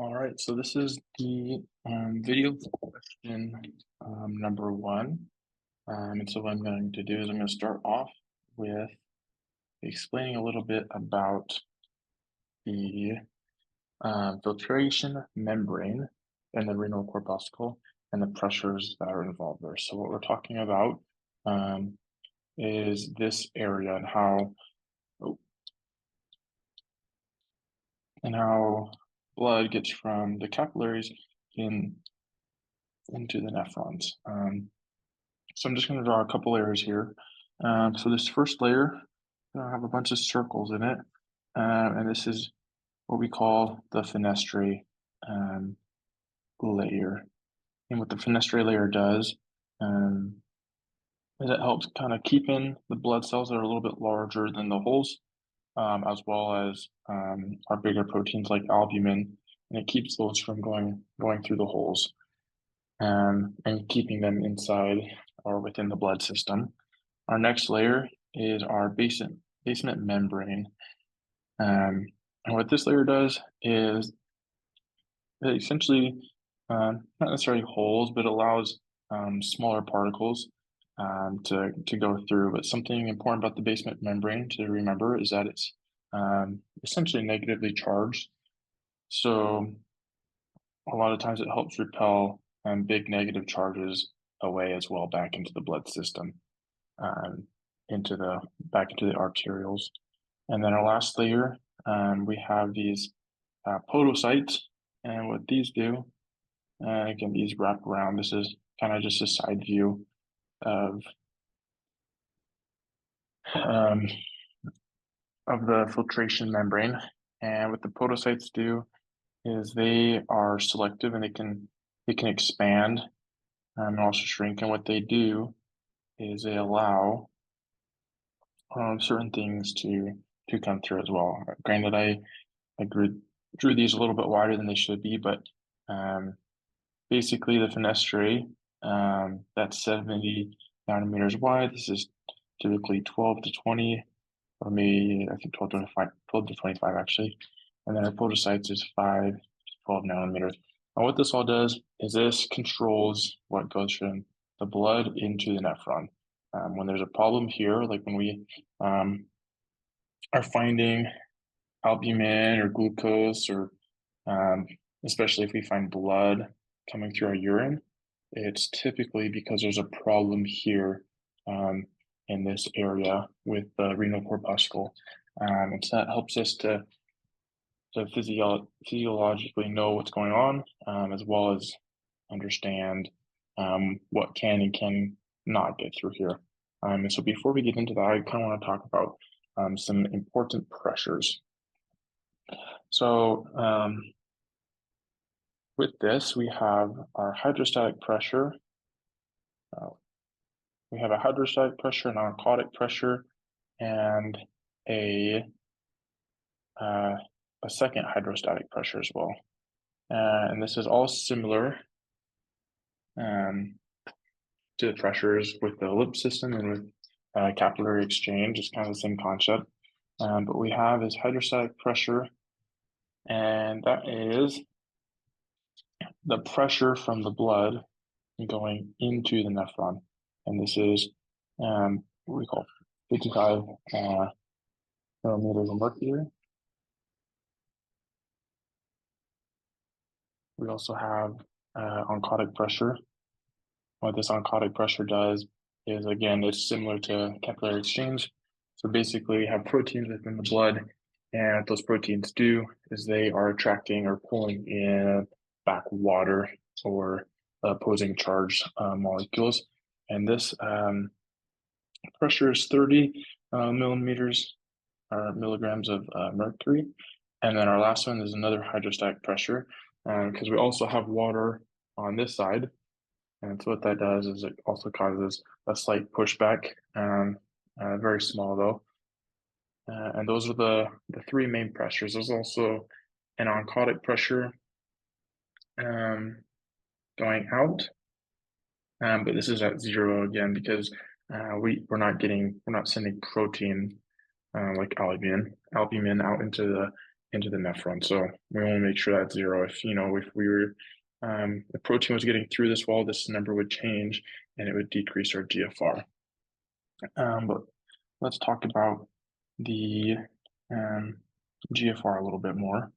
All right, so this is the video question number one. And so what I'm going to do is I'm going to start off with explaining a little bit about the filtration membrane and the renal corpuscle and the pressures that are involved there. So what we're talking about is this area and how blood gets from the capillaries into the nephrons. So I'm just going to draw a couple layers here. So this first layer, I have a bunch of circles in it, and this is what we call the fenestrae layer. And what the fenestrae layer does is it helps kind of keep in the blood cells that are a little bit larger than the holes, as well as our bigger proteins like albumin, and it keeps those from going through the holes and keeping them inside or within the blood system. Our next layer is our basement membrane. And what this layer does is it essentially, not necessarily holes, but allows smaller particles to go through. But something important about the basement membrane to remember is that it's essentially negatively charged. So a lot of times it helps repel big negative charges away as well back into the blood system, back into the arterioles. And then our last layer, we have these podocytes, and what these do, again, these wrap around. This is kind of just a side view of the filtration membrane. And what the podocytes do is they are selective and they can expand and also shrink. And what they do is they allow certain things to come through as well. Granted, I drew these a little bit wider than they should be, but basically the fenestrae, that's 70 nanometers wide. This is typically 12 to 20, or maybe I think 12 to 25 actually. And then our podocytes is 5 to 12 nanometers. And what this all does is this controls what goes from the blood into the nephron. When there's a problem here, like when we are finding albumin or glucose, or especially if we find blood coming through our urine, it's typically because there's a problem here in this area with the renal corpuscle. And so that helps us to physiologically know what's going on, as well as understand what can and can not get through here. And so before we get into that, I kind of want to talk about some important pressures. So with this, we have our hydrostatic pressure. We have a hydrostatic pressure, an oncotic pressure, and a second hydrostatic pressure as well. And this is all similar to the pressures with the lip system and with capillary exchange. It's kind of the same concept. But we have is hydrostatic pressure, and that is the pressure from the blood going into the nephron. And this is what we call 55 millimeters of mercury. We also have oncotic pressure. What this oncotic pressure does is, again, it's similar to capillary exchange. So basically, we have proteins within the blood, and what those proteins do is they are attracting or pulling in back water or opposing charged molecules. And this pressure is 30 milligrams of mercury. And then our last one is another hydrostatic pressure, because we also have water on this side. And so what that does is it also causes a slight pushback, very small though. And those are the three main pressures. There's also an oncotic pressure going out, but this is at zero again because we're not sending protein like albumin out into into the nephron. So we want to make sure that's zero. If we were the protein was getting through this wall, this number would change and it would decrease our GFR. But let's talk about the GFR a little bit more.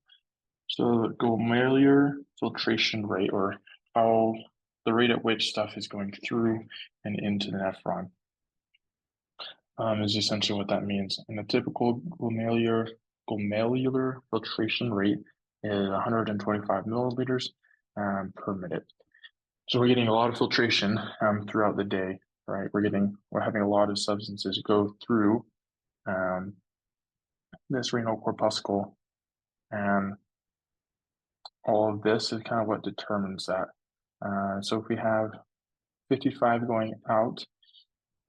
So the glomerular filtration rate, or how the rate at which stuff is going through and into the nephron, is essentially what that means. And the typical glomerular filtration rate is 125 milliliters per minute. So we're getting a lot of filtration throughout the day, right? We're having a lot of substances go through this renal corpuscle, and all of this is kind of what determines that. So if we have 55 going out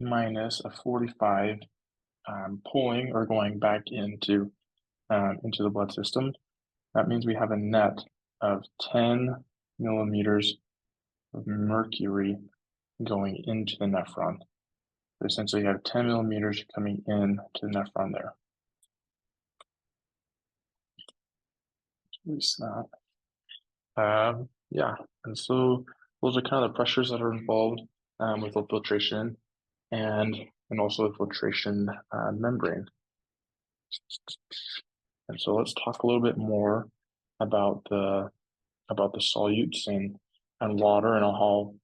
minus a 45 pulling or going back into the blood system, that means we have a net of 10 millimeters of mercury going into the nephron. So essentially, you have 10 millimeters coming in to the nephron there. Release that. Yeah, and so those are kind of the pressures that are involved with the filtration and also the filtration membrane. And so let's talk a little bit more about the solutes and water and how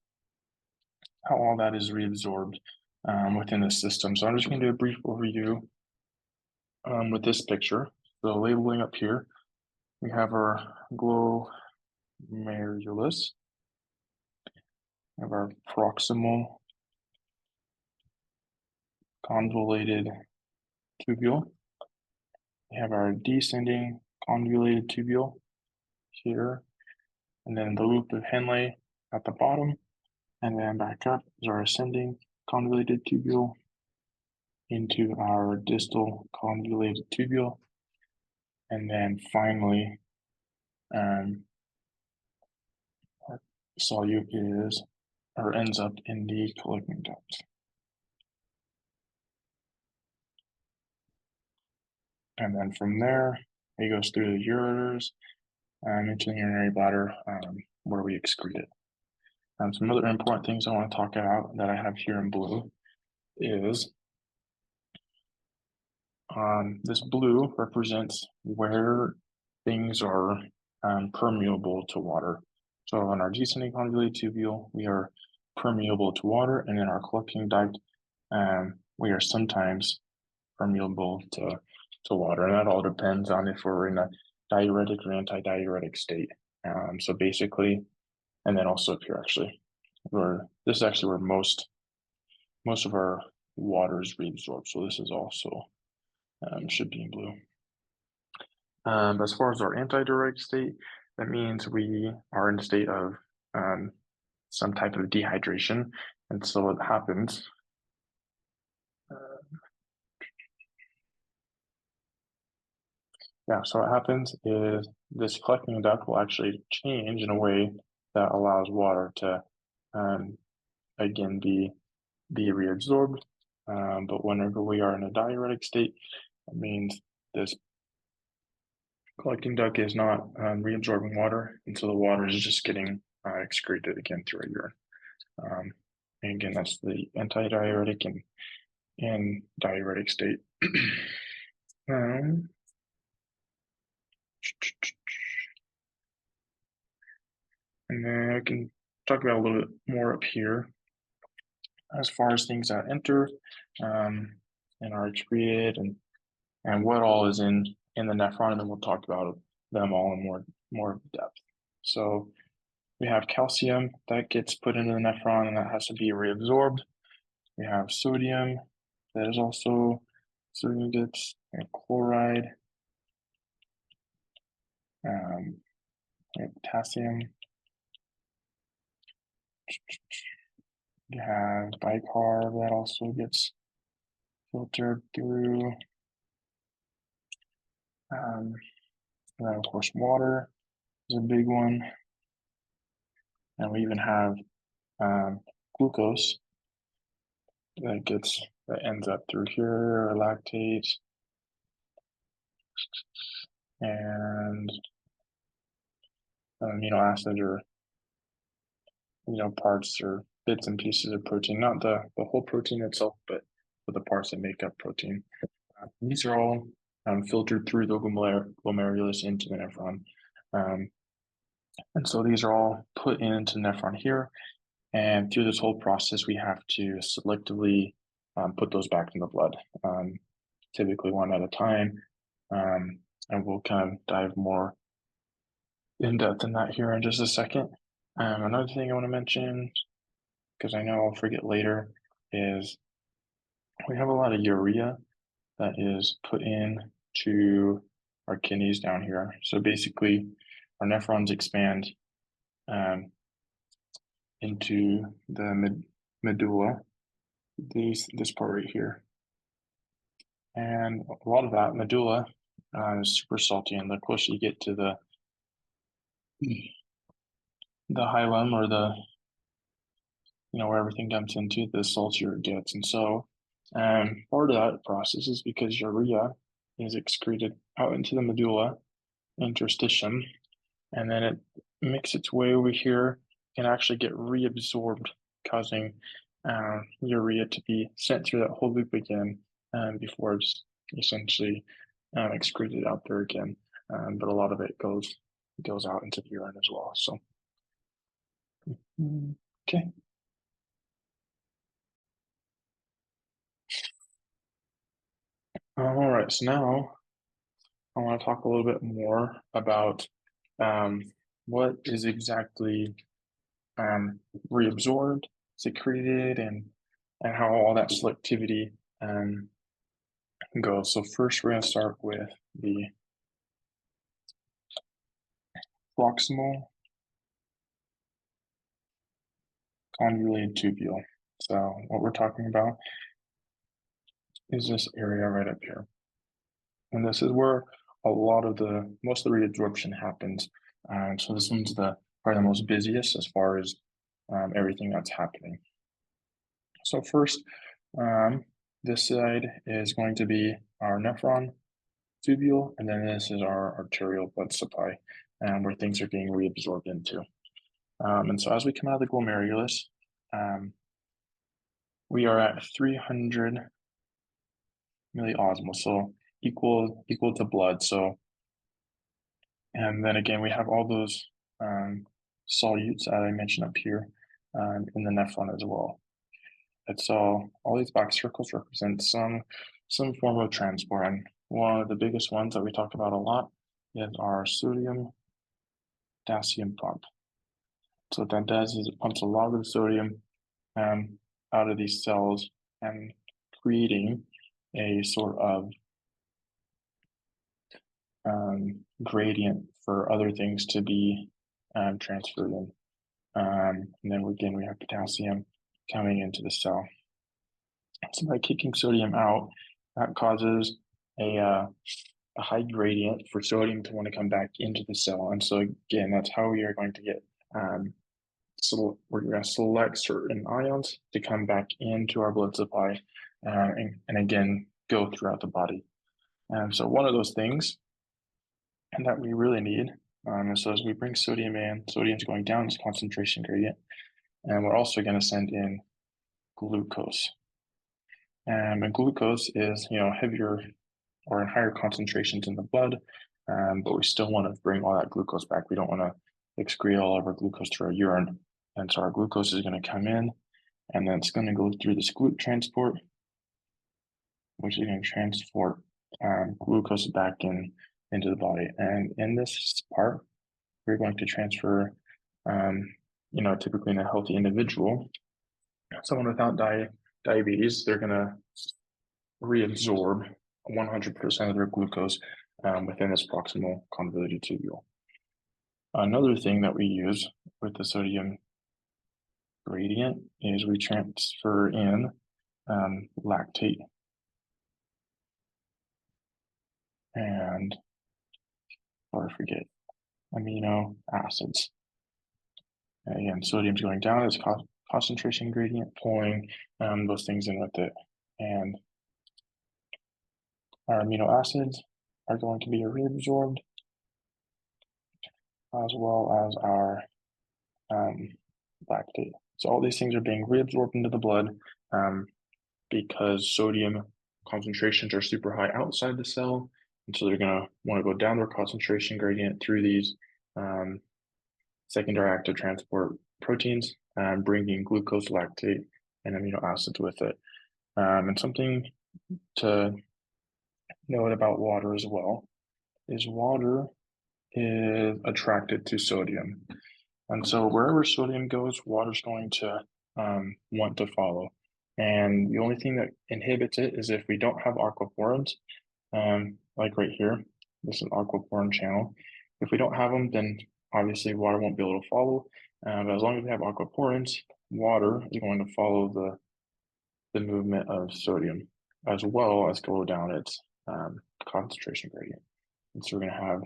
all that is reabsorbed within the system. So I'm just going to do a brief overview with this picture. So labeling up here, we have our glomerulus, we have our proximal convoluted tubule, we have our descending convoluted tubule here, and then the loop of Henle at the bottom, and then back up is our ascending convoluted tubule into our distal convoluted tubule, and then finally, our solute is or ends up in the collecting duct. And then from there, it goes through the ureters into the urinary bladder where we excrete it. Some other important things I want to talk about that I have here in blue is this blue represents where things are permeable to water. So in our descending convoluted tubule, we are permeable to water, and in our collecting duct, we are sometimes permeable to water, and that all depends on if we're in a diuretic or anti-diuretic state. So basically, and then also up here actually, this is actually where most of our water is reabsorbed. So this is also should be in blue. As far as our anti-diuretic state, that means we are in a state of some type of dehydration, and so what happens. So what happens is this collecting duct will actually change in a way that allows water to, again, be reabsorbed. But whenever we are in a diuretic state, that means this collecting duct is not reabsorbing water, and so the water is just getting excreted again through our urine. And again, that's the anti-diuretic and diuretic state. And then I can talk about a little bit more up here as far as things that enter and are excreted and what all is in the nephron, and then we'll talk about them all in more depth. So we have calcium that gets put into the nephron and that has to be reabsorbed. We have sodium that is also sodium gets, and chloride, potassium. You have bicarb that also gets filtered through. And then of course water is a big one. And we even have glucose that ends up through here, or lactate. and amino acid or parts or bits and pieces of protein, not the whole protein itself, but the parts that make up protein. These are all filtered through the glomerulus into the nephron. And so these are all put into the nephron here. And through this whole process, we have to selectively put those back in the blood, typically one at a time. And we'll kind of dive more in depth in that here in just a second. Another thing I want to mention, because I know I'll forget later, is we have a lot of urea that is put in to our kidneys down here. So basically, our nephrons expand into the medulla, this part right here. And a lot of that medulla is super salty, and the closer you get to the hilum, or the where everything dumps into, the saltier it gets. And so part of that process is because urea is excreted out into the medulla interstitium, and then it makes its way over here and actually get reabsorbed, causing urea to be sent through that whole loop again before it's essentially excreted out there again. But a lot of it goes out into the urine as well. So, okay. All right, so now I want to talk a little bit more about what is exactly reabsorbed, secreted, and how all that selectivity goes. So first, we're going to start with the proximal convoluted tubule. So what we're talking about is this area right up here, and this is where most of the reabsorption happens. So this one's probably the most busiest as far as everything that's happening. So first, this side is going to be our nephron tubule, and then this is our arterial blood supply, where things are being reabsorbed into. And so as we come out of the glomerulus, we are at 300 milliosmoles, so equal to blood. So, and then again, we have all those solutes that I mentioned up here in the nephron as well. And so all these black circles represent some form of transport. And one of the biggest ones that we talk about a lot is our sodium potassium pump. So what that does is it pumps a lot of the sodium out of these cells and creating a sort of gradient for other things to be transferred in. And then again, we have potassium coming into the cell. So by kicking sodium out, that causes a high gradient for sodium to want to come back into the cell. And so again, that's how we are going to get, so we're going to select certain ions to come back into our blood supply and again, go throughout the body. And so one of those things and that we really need, so as we bring sodium in, sodium's going down this concentration gradient, and we're also going to send in glucose. And glucose is, heavier or in higher concentrations in the blood, but we still want to bring all that glucose back. We don't want to excrete all of our glucose through our urine. And so our glucose is going to come in, and then it's going to go through this GLUT transport, which is going to transport glucose back into the body. And in this part, we're going to transfer, typically in a healthy individual, someone without diabetes, they're going to reabsorb 100% of their glucose within this proximal convoluted tubule. Another thing that we use with the sodium gradient is we transfer in lactate and, or I forget, amino acids. And again, sodium's going down as concentration gradient, pulling those things in with it. And our amino acids are going to be reabsorbed as well as our lactate. So all these things are being reabsorbed into the blood because sodium concentrations are super high outside the cell. And so they're going to want to go down their concentration gradient through these secondary active transport proteins, bringing glucose, lactate, and amino acids with it. And something to note about water as well is water is attracted to sodium. And so wherever sodium goes, water's going to want to follow. And the only thing that inhibits it is if we don't have aquaporins, like right here, this is an aquaporin channel. If we don't have them, then obviously water won't be able to follow. But as long as we have aquaporins, water is going to follow the movement of sodium as well as go down its concentration gradient. And so we're going to have,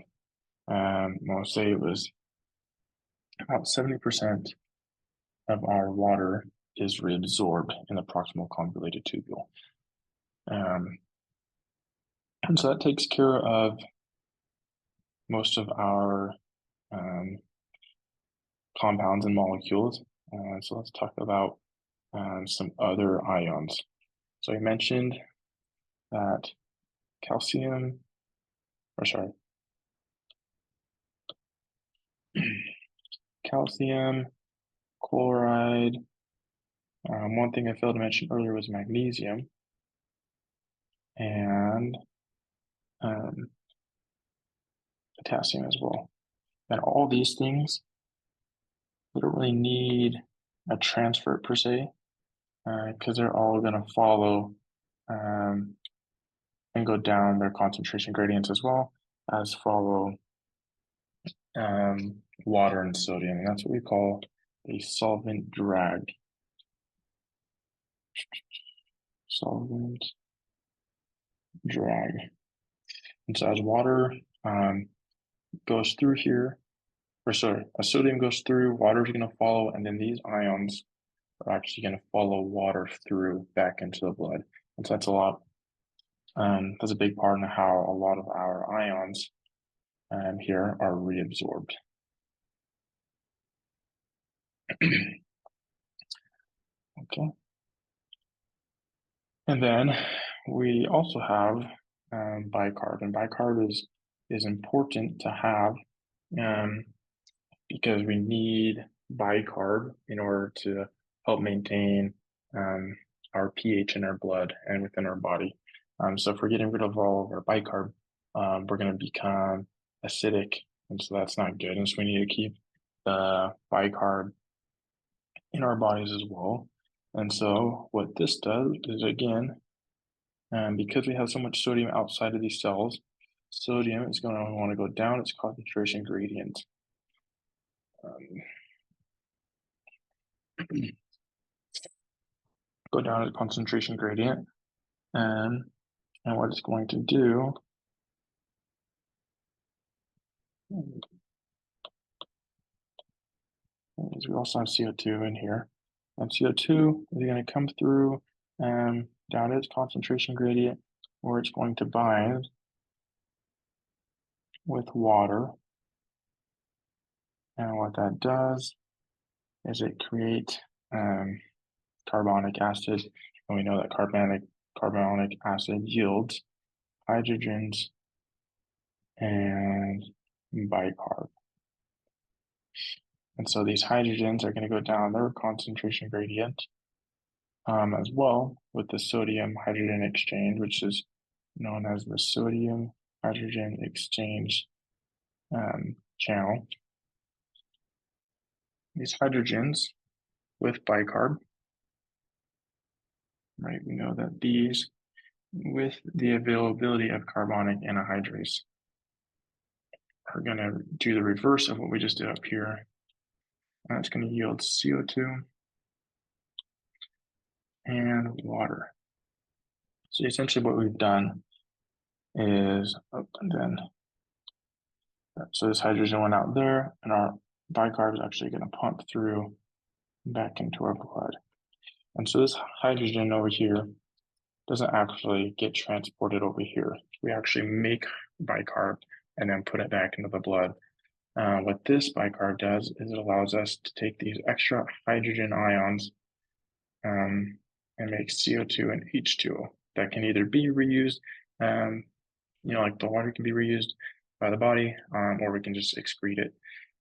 I'll say it was about 70% of our water is reabsorbed in the proximal convoluted tubule. And so that takes care of most of our compounds and molecules. So let's talk about some other ions. So I mentioned that calcium, or sorry, calcium, chloride. One thing I failed to mention earlier was magnesium and potassium as well. And all these things, they don't really need a transfer per se, because they're all going to follow and go down their concentration gradients as well as follow water and sodium. And that's what we call a solvent drag. Solvent drag. And so as water goes through here, or sorry, as sodium goes through, water is going to follow, and then these ions are actually going to follow water through back into the blood. And so that's a lot. That's a big part in how a lot of our ions here are reabsorbed. Okay. And then we also have bicarb, and bicarb is important to have because we need bicarb in order to help maintain our pH in our blood and within our body. So if we're getting rid of all of our bicarb, we're going to become acidic, and so that's not good. And so we need to keep the bicarb in our bodies as well. And so what this does is, again, because we have so much sodium outside of these cells, sodium is going to want to go down its concentration gradient. Go down its concentration gradient, and what it's going to do is we also have CO2 in here. And CO2 is going to come through down its concentration gradient, where it's going to bind with water. And what that does is it creates carbonic acid. And we know that carbonic acid yields hydrogens and bicarb. And so these hydrogens are going to go down their concentration gradient as well with the sodium hydrogen exchange, which is known as the sodium hydrogen exchange channel. These hydrogens with bicarb, right? We know that these, with the availability of carbonic anhydrase, are going to do the reverse of what we just did up here. And it's going to yield CO2 and water. So essentially what we've done is, so this hydrogen went out there, and our bicarb is actually going to pump through back into our blood. And so this hydrogen over here doesn't actually get transported over here. We actually make bicarb and then put it back into the blood. What this bicarb does is it allows us to take these extra hydrogen ions and make CO2 and H2O that can either be reused, like the water can be reused by the body, or we can just excrete it.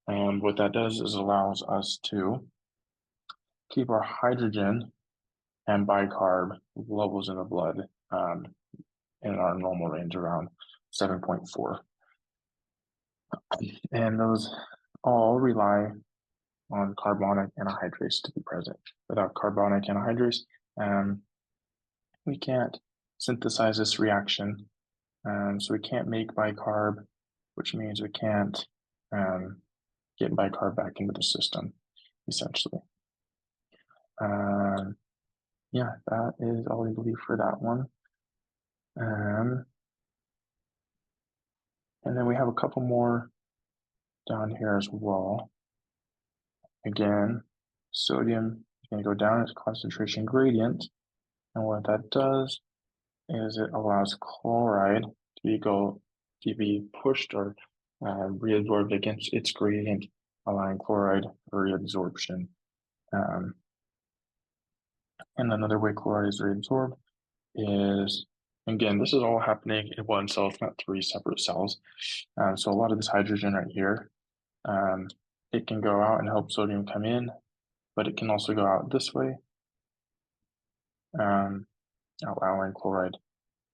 What that does is allows us to keep our hydrogen and bicarb levels in the blood in our normal range around 7.4. And those all rely on carbonic anhydrase to be present. Without carbonic anhydrase, we can't synthesize this reaction. So we can't make bicarb, which means we can't get bicarb back into the system, essentially. Yeah, that is all we believe for that one. And then we have a couple more down here as well. Again, sodium is going to go down its concentration gradient. And what that does is it allows chloride to be pushed or reabsorbed against its gradient, allowing chloride reabsorption. And another way chloride is reabsorbed is, again, this is all happening in one cell, it's not three separate cells. So a lot of this hydrogen right here, it can go out and help sodium come in, but it can also go out this way, allowing chloride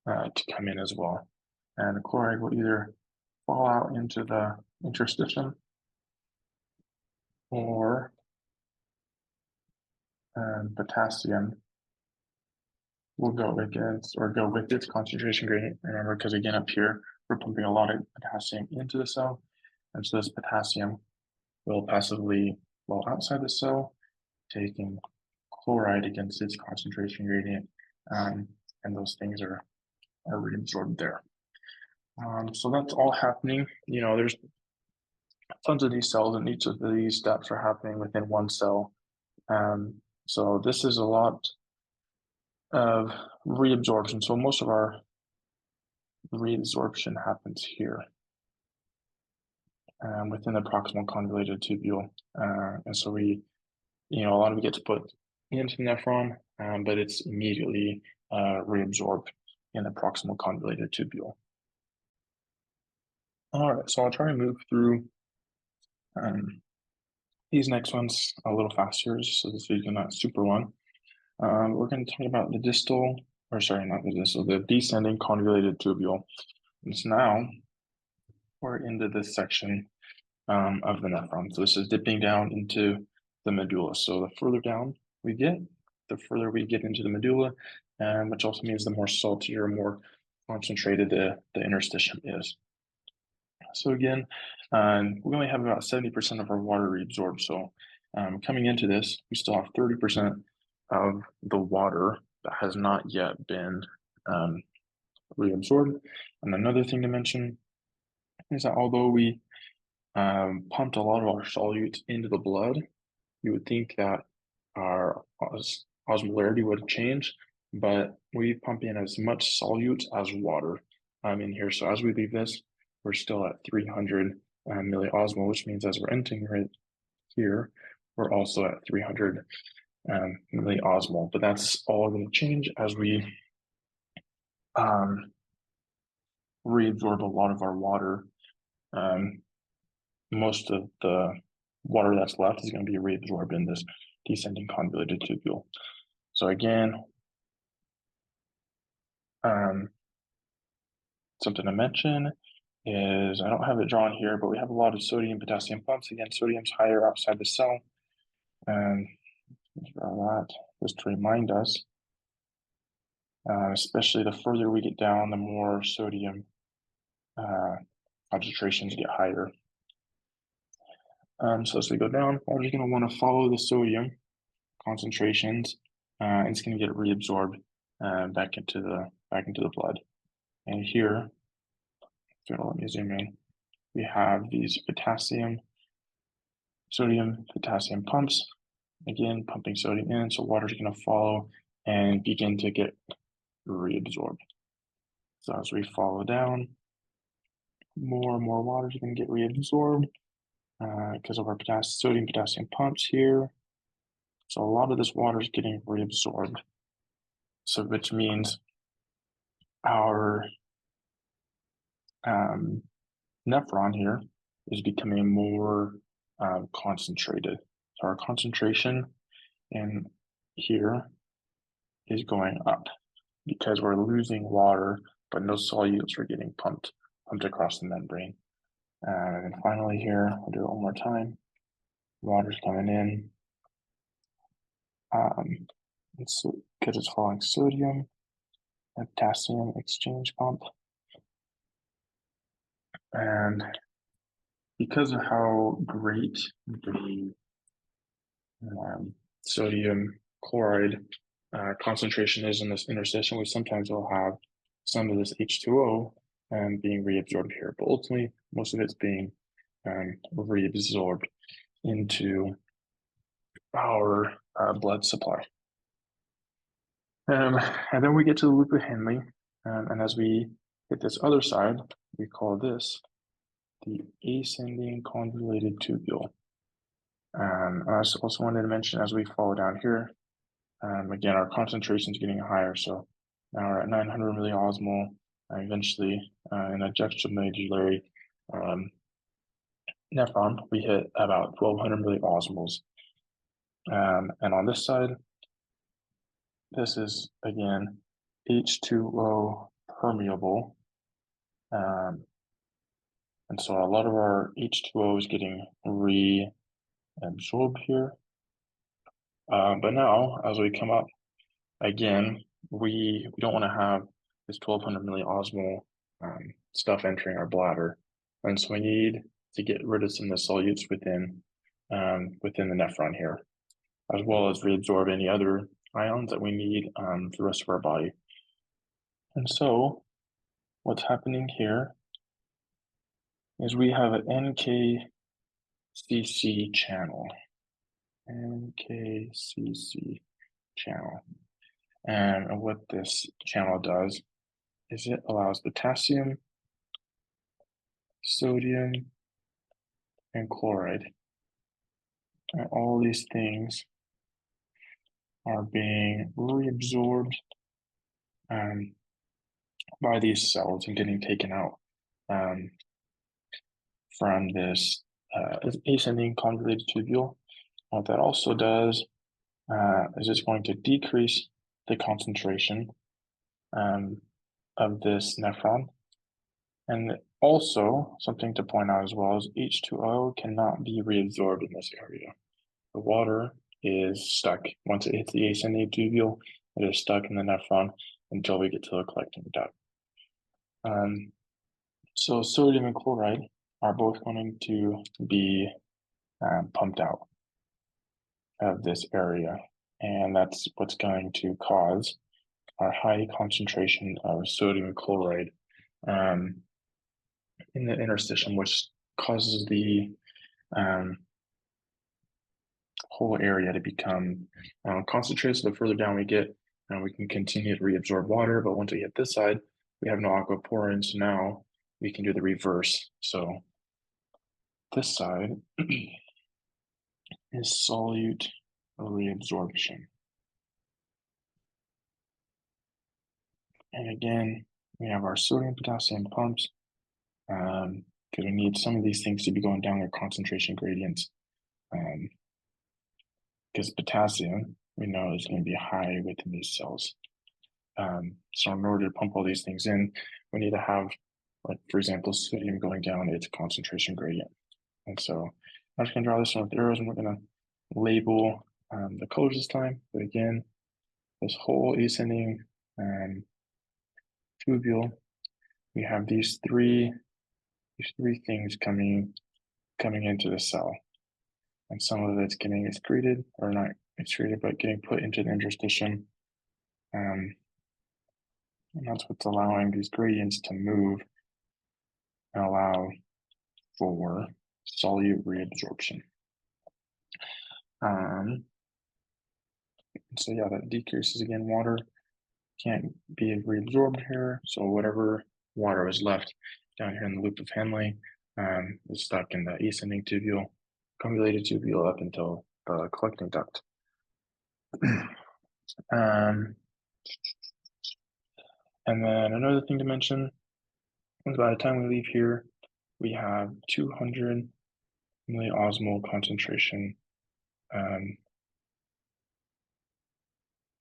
to come in as well. And the chloride will either fall out into the interstitium or potassium will go against or go with its concentration gradient. Remember, because again, up here, we're pumping a lot of potassium into the cell. And so this potassium will passively flow outside the cell, taking chloride against its concentration gradient. And those things are reabsorbed there. So that's all happening. There's tons of these cells, and each of these steps are happening within one cell. So this is a lot of reabsorption. So most of our reabsorption happens here within the proximal convoluted tubule. And so a lot of it gets put into the nephron, but it's immediately reabsorbed in the proximal convoluted tubule. All right, so I'll try and move through these next ones a little faster, so this is not super one. We're going to talk about the the descending convoluted tubule. And so now we're into this section of the nephron. So this is dipping down into the medulla. So the further down we get, the further we get into the medulla, which also means the more salty or more concentrated the interstitium is. So again, we only have about 70% of our water reabsorbed. So coming into this, we still have 30% of the water that has not yet been reabsorbed. And another thing to mention is that although we pumped a lot of our solutes into the blood, you would think that our osmolarity would change, but we pump in as much solute as water in here. So as we leave this, we're still at 300 milliosmol, which means as we're entering right here, we're also at 300 milliosmol. But that's all going to change as we reabsorb a lot of our water. Most of the water that's left is going to be reabsorbed in this descending convoluted tubule. So again, something to mention is I don't have it drawn here, but we have a lot of sodium potassium pumps. Again, sodium's higher outside the cell. And that just to remind us, especially the further we get down, the more sodium concentrations get higher. So as we go down, we're just going to want to follow the sodium concentrations, and it's going to get reabsorbed back into the blood. And here, let me zoom in. We have these sodium potassium pumps. Again, pumping sodium in, so water is going to follow and begin to get reabsorbed. So as we follow down, more and more water is going to get reabsorbed. because of our sodium potassium pumps here. So a lot of this water is getting reabsorbed. So which means our nephron here is becoming more concentrated. So our concentration in here is going up because we're losing water, but no solutes are getting pumped across the membrane. And then finally here, I'll do it one more time. Water's coming in. It's because it's following sodium and potassium exchange pump. And because of how great the sodium chloride concentration is in this interstitium, we sometimes will have some of this H2O being reabsorbed here, but ultimately most of it's being reabsorbed into our blood supply. And then we get to the loop of Henle, and as we hit this other side, we call this the ascending convoluted tubule. I also wanted to mention as we follow down here, again, our concentration is getting higher. So now we're at 900 milliosmol. Eventually, in a juxtamedullary nephron, we hit about 1200 milliosmoles. And on this side, this is, again, H2O permeable. And so a lot of our H2O is getting reabsorbed here. But now, as we come up, again, we don't want to have this 1200 milliosmol stuff entering our bladder. And so we need to get rid of some of the solutes within the nephron here, as well as reabsorb any other ions that we need for the rest of our body. And so what's happening here is we have an NKCC channel. NKCC channel. And what this channel does is it allows potassium, sodium, and chloride. And all these things are being reabsorbed by these cells and getting taken out from this ascending convoluted tubule. What that also does is it's going to decrease the concentration of this nephron. And also, something to point out as well is H2O cannot be reabsorbed in this area. The water is stuck. Once it hits the ascending tubule, it is stuck in the nephron until we get to the collecting duct. So sodium and chloride are both going to be pumped out of this area. And that's what's going to cause our high concentration of sodium chloride in the interstitium, which causes the whole area to become concentrated. So the further down we get, we can continue to reabsorb water. But once we hit this side, we have no aquaporin. So now we can do the reverse. So this side is solute reabsorption. And again, we have our sodium potassium pumps because we need some of these things to be going down their concentration gradients. Because potassium, we know, is going to be high within these cells. So in order to pump all these things in, we need to have, like, for example, sodium going down its concentration gradient. And so I'm just going to draw this one with arrows, and we're going to label the colors this time. But again, this whole ascending tubule, we have these three things coming into the cell. And some of it's getting excreted, or not excreted, but getting put into the interstitium. And that's what's allowing these gradients to move and allow for solute reabsorption. So yeah, that decreases again. Water can't be reabsorbed here. So whatever water was left down here in the loop of Henle is stuck in the ascending tubule, convoluted tubule up until the collecting duct. And then another thing to mention is by the time we leave here, we have 200 milliosmol concentration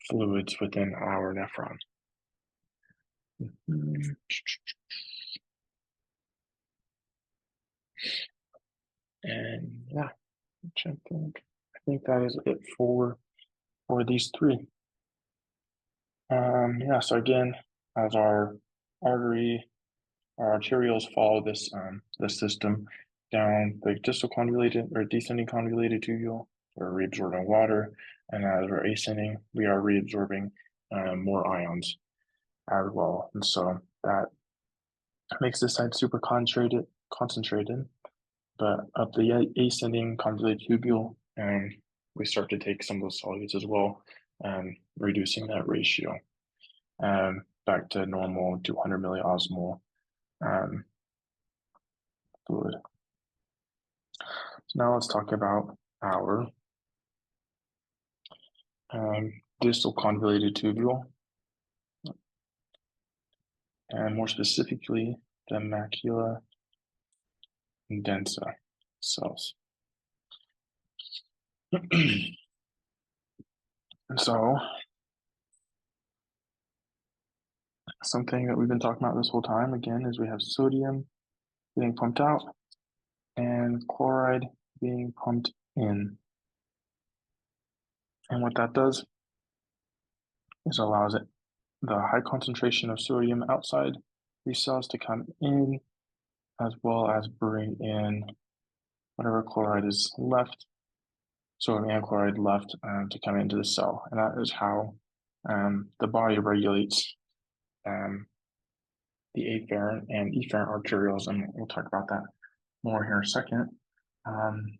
fluids within our nephron. And yeah, I think that is it for these three. Yeah, so again, as our arterioles follow this system down the distal convoluted or descending convoluted tubule, we're reabsorbing water, and as we're ascending, we are reabsorbing more ions as well. And so that makes this side super concentrated. But up the ascending convoluted tubule, we start to take some of those solutes as well, reducing that ratio back to normal 200 milliosmol fluid. So now let's talk about our distal convoluted tubule, and more specifically, the macula densa cells. And so, something that we've been talking about this whole time, again, is we have sodium being pumped out and chloride being pumped in. And what that does is allows the high concentration of sodium outside these cells to come in, as well as bring in whatever chloride is left, sodium and chloride left, to come into the cell. And that is how the body regulates the afferent and efferent arterioles, and we'll talk about that more here in a second. And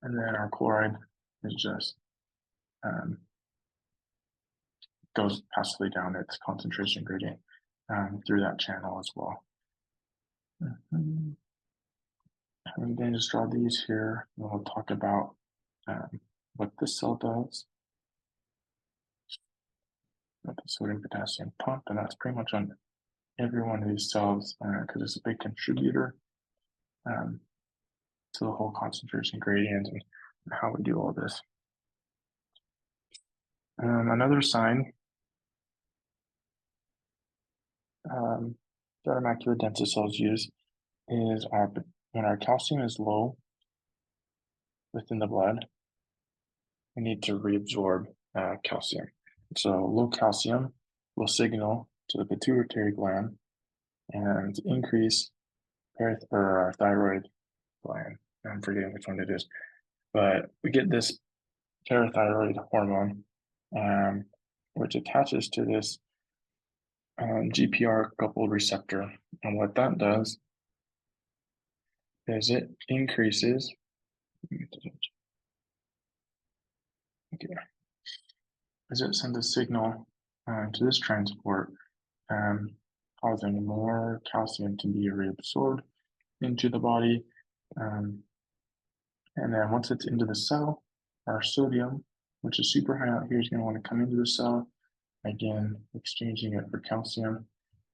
then our chloride is just goes passively down its concentration gradient through that channel as well. And then just draw these here, and we'll talk about what this cell does with the sodium potassium pump, and that's pretty much on every one of these cells because it's a big contributor to the whole concentration gradient and how we do all this. Another sign that our macula densa cells use is when our calcium is low within the blood, we need to reabsorb calcium. So low calcium will signal to the pituitary gland and increase our thyroid gland. I'm forgetting which one it is, but we get this parathyroid hormone, which attaches to this GPR coupled receptor. And what that does is it increases, as it sends a signal to this transport, causing more calcium to be reabsorbed into the body. And then once it's into the cell, our sodium, which is super high out here, is going to want to come into the cell, again, exchanging it for calcium.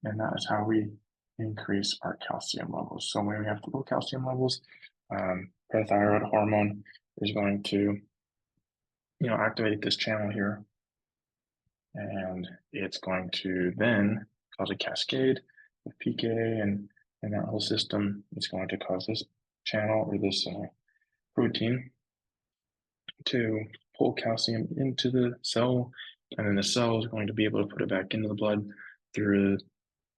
And that is how we increase our calcium levels. So when we have low calcium levels, parathyroid hormone is going to, activate this channel here. And it's going to then cause a cascade of PK and that whole system is going to cause this channel or this protein to pull calcium into the cell, and then the cell is going to be able to put it back into the blood through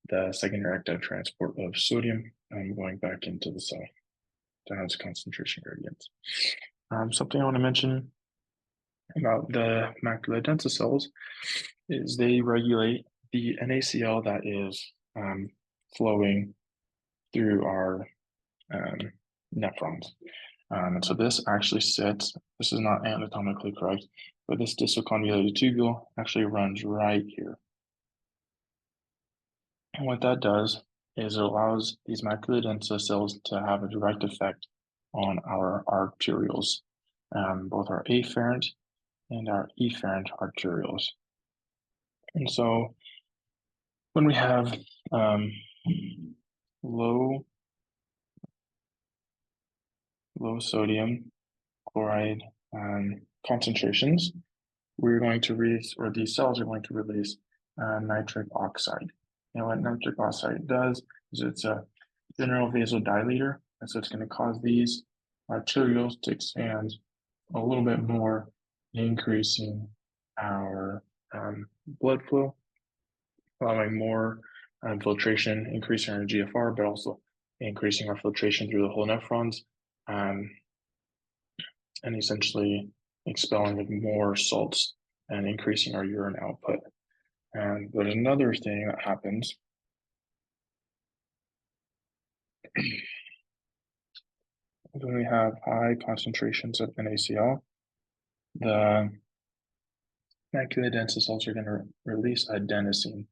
the secondary active transport of sodium going back into the cell down its concentration gradients. Something I want to mention about the macula densa cells is they regulate the NaCl that is flowing through our nephrons. And so this actually sits, this is not anatomically correct, but this distal convoluted tubule actually runs right here. And what that does is it allows these maculodensa cells to have a direct effect on our arterioles, both our afferent and our efferent arterioles. And so when we have low sodium chloride concentrations, we're going to release, or these cells are going to release nitric oxide. And what nitric oxide does is it's a general vasodilator, and so it's going to cause these arterioles to expand a little bit more, increasing our blood flow, allowing more filtration, increasing our GFR, but also increasing our filtration through the whole nephrons, and essentially expelling more salts and increasing our urine output. But another thing that happens when we have high concentrations of NaCl, the maculodensa cells are going to release adenosine.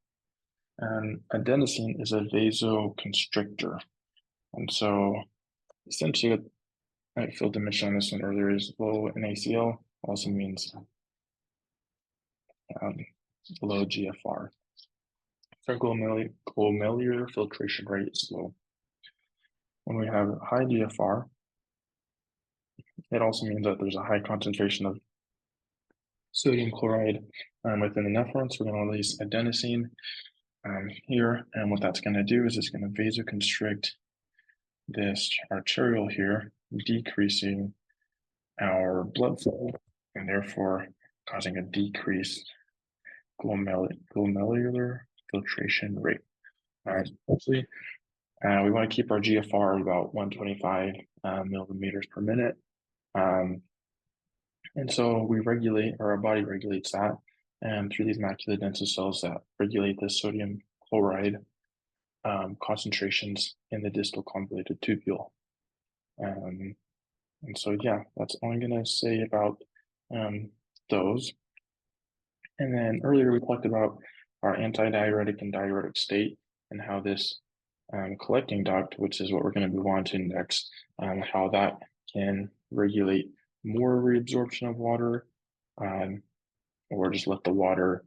And adenosine is a vasoconstrictor. And so essentially, I failed to mention on this one earlier, is low NaCl also means low GFR. So glomerular filtration rate is low. When we have high GFR, it also means that there's a high concentration of sodium chloride within the nephrons. We're going to release adenosine here, and what that's going to do is it's going to vasoconstrict this arteriole here, decreasing our blood flow and therefore causing a decreased glomerular filtration rate. All right, mostly we want to keep our GFR about 125 millimeters per minute. And so we regulate, or our body regulates that, and through these maculodensa cells that regulate the sodium chloride concentrations in the distal convoluted tubule. And so, yeah, that's all I'm going to say about those. And then earlier we talked about our antidiuretic and diuretic state and how this collecting duct, which is what we're going to move on to next, how that can regulate more reabsorption of water, or just let the water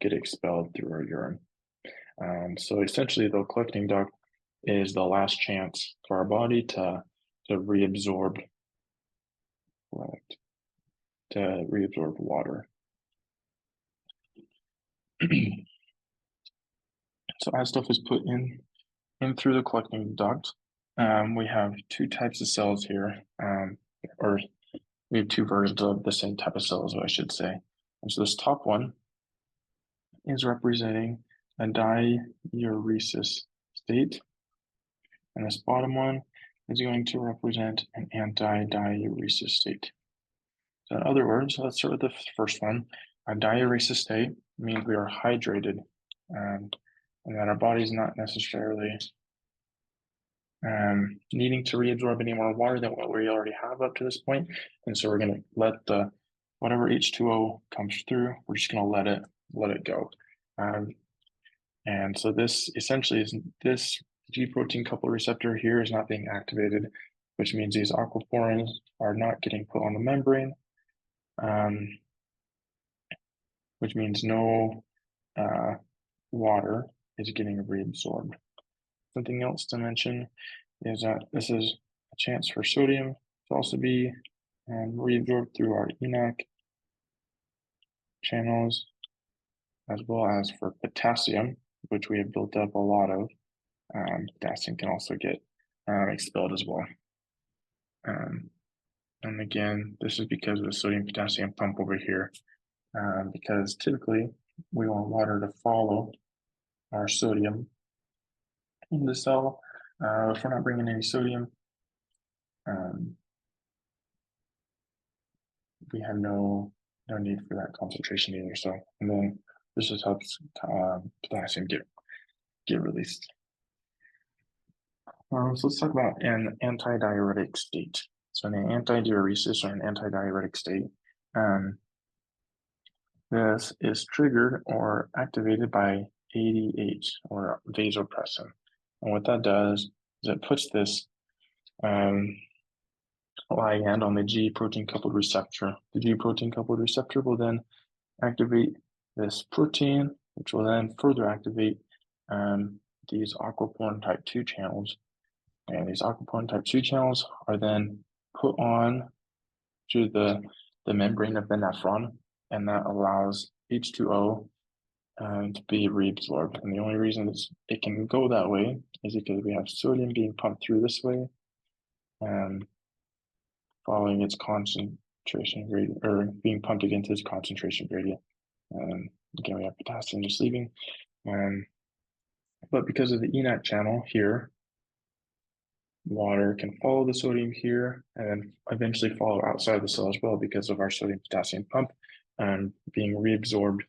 get expelled through our urine. So essentially, the collecting duct is the last chance for our body to reabsorb water. So as stuff is put in through the collecting duct, we have two types of cells here, or we have two versions of the same type of cells, I should say. And so this top one is representing a diuresis state, and this bottom one is going to represent an anti-diuresis state. So in other words, let's start with the first one. A diuresis state means we are hydrated, and that our body is not necessarily needing to reabsorb any more water than what we already have up to this point. And so we're going to let whatever H2O comes through, we're just going to let it go. And so this essentially is this G protein coupled receptor here is not being activated, which means these aquaporins are not getting put on the membrane, which means no water is getting reabsorbed. Something else to mention is that this is a chance for sodium to also be reabsorbed through our ENaC channels, as well as for potassium, which we have built up a lot of. Potassium can also get expelled as well. And again, this is because of the sodium potassium pump over here, because typically we want water to follow our sodium in the cell. If we're not bringing any sodium, we have no need for that concentration either. So, and then this just helps potassium get released. So let's talk about an antidiuretic state. So in an antidiuresis or an antidiuretic state, this is triggered or activated by ADH or vasopressin. And what that does is it puts this ligand on the G protein coupled receptor. The G protein coupled receptor will then activate this protein, which will then further activate these aquaporin type 2 channels. And these aquaporin type 2 channels are then put on to the membrane of the nephron, and that allows H2O to be reabsorbed. And the only reason it can go that way is because we have sodium being pumped through this way, following its concentration gradient, or being pumped against its concentration gradient. Again, we have potassium just leaving. But because of the ENaC channel here, water can follow the sodium here and then eventually follow outside the cell as well because of our sodium potassium pump being reabsorbed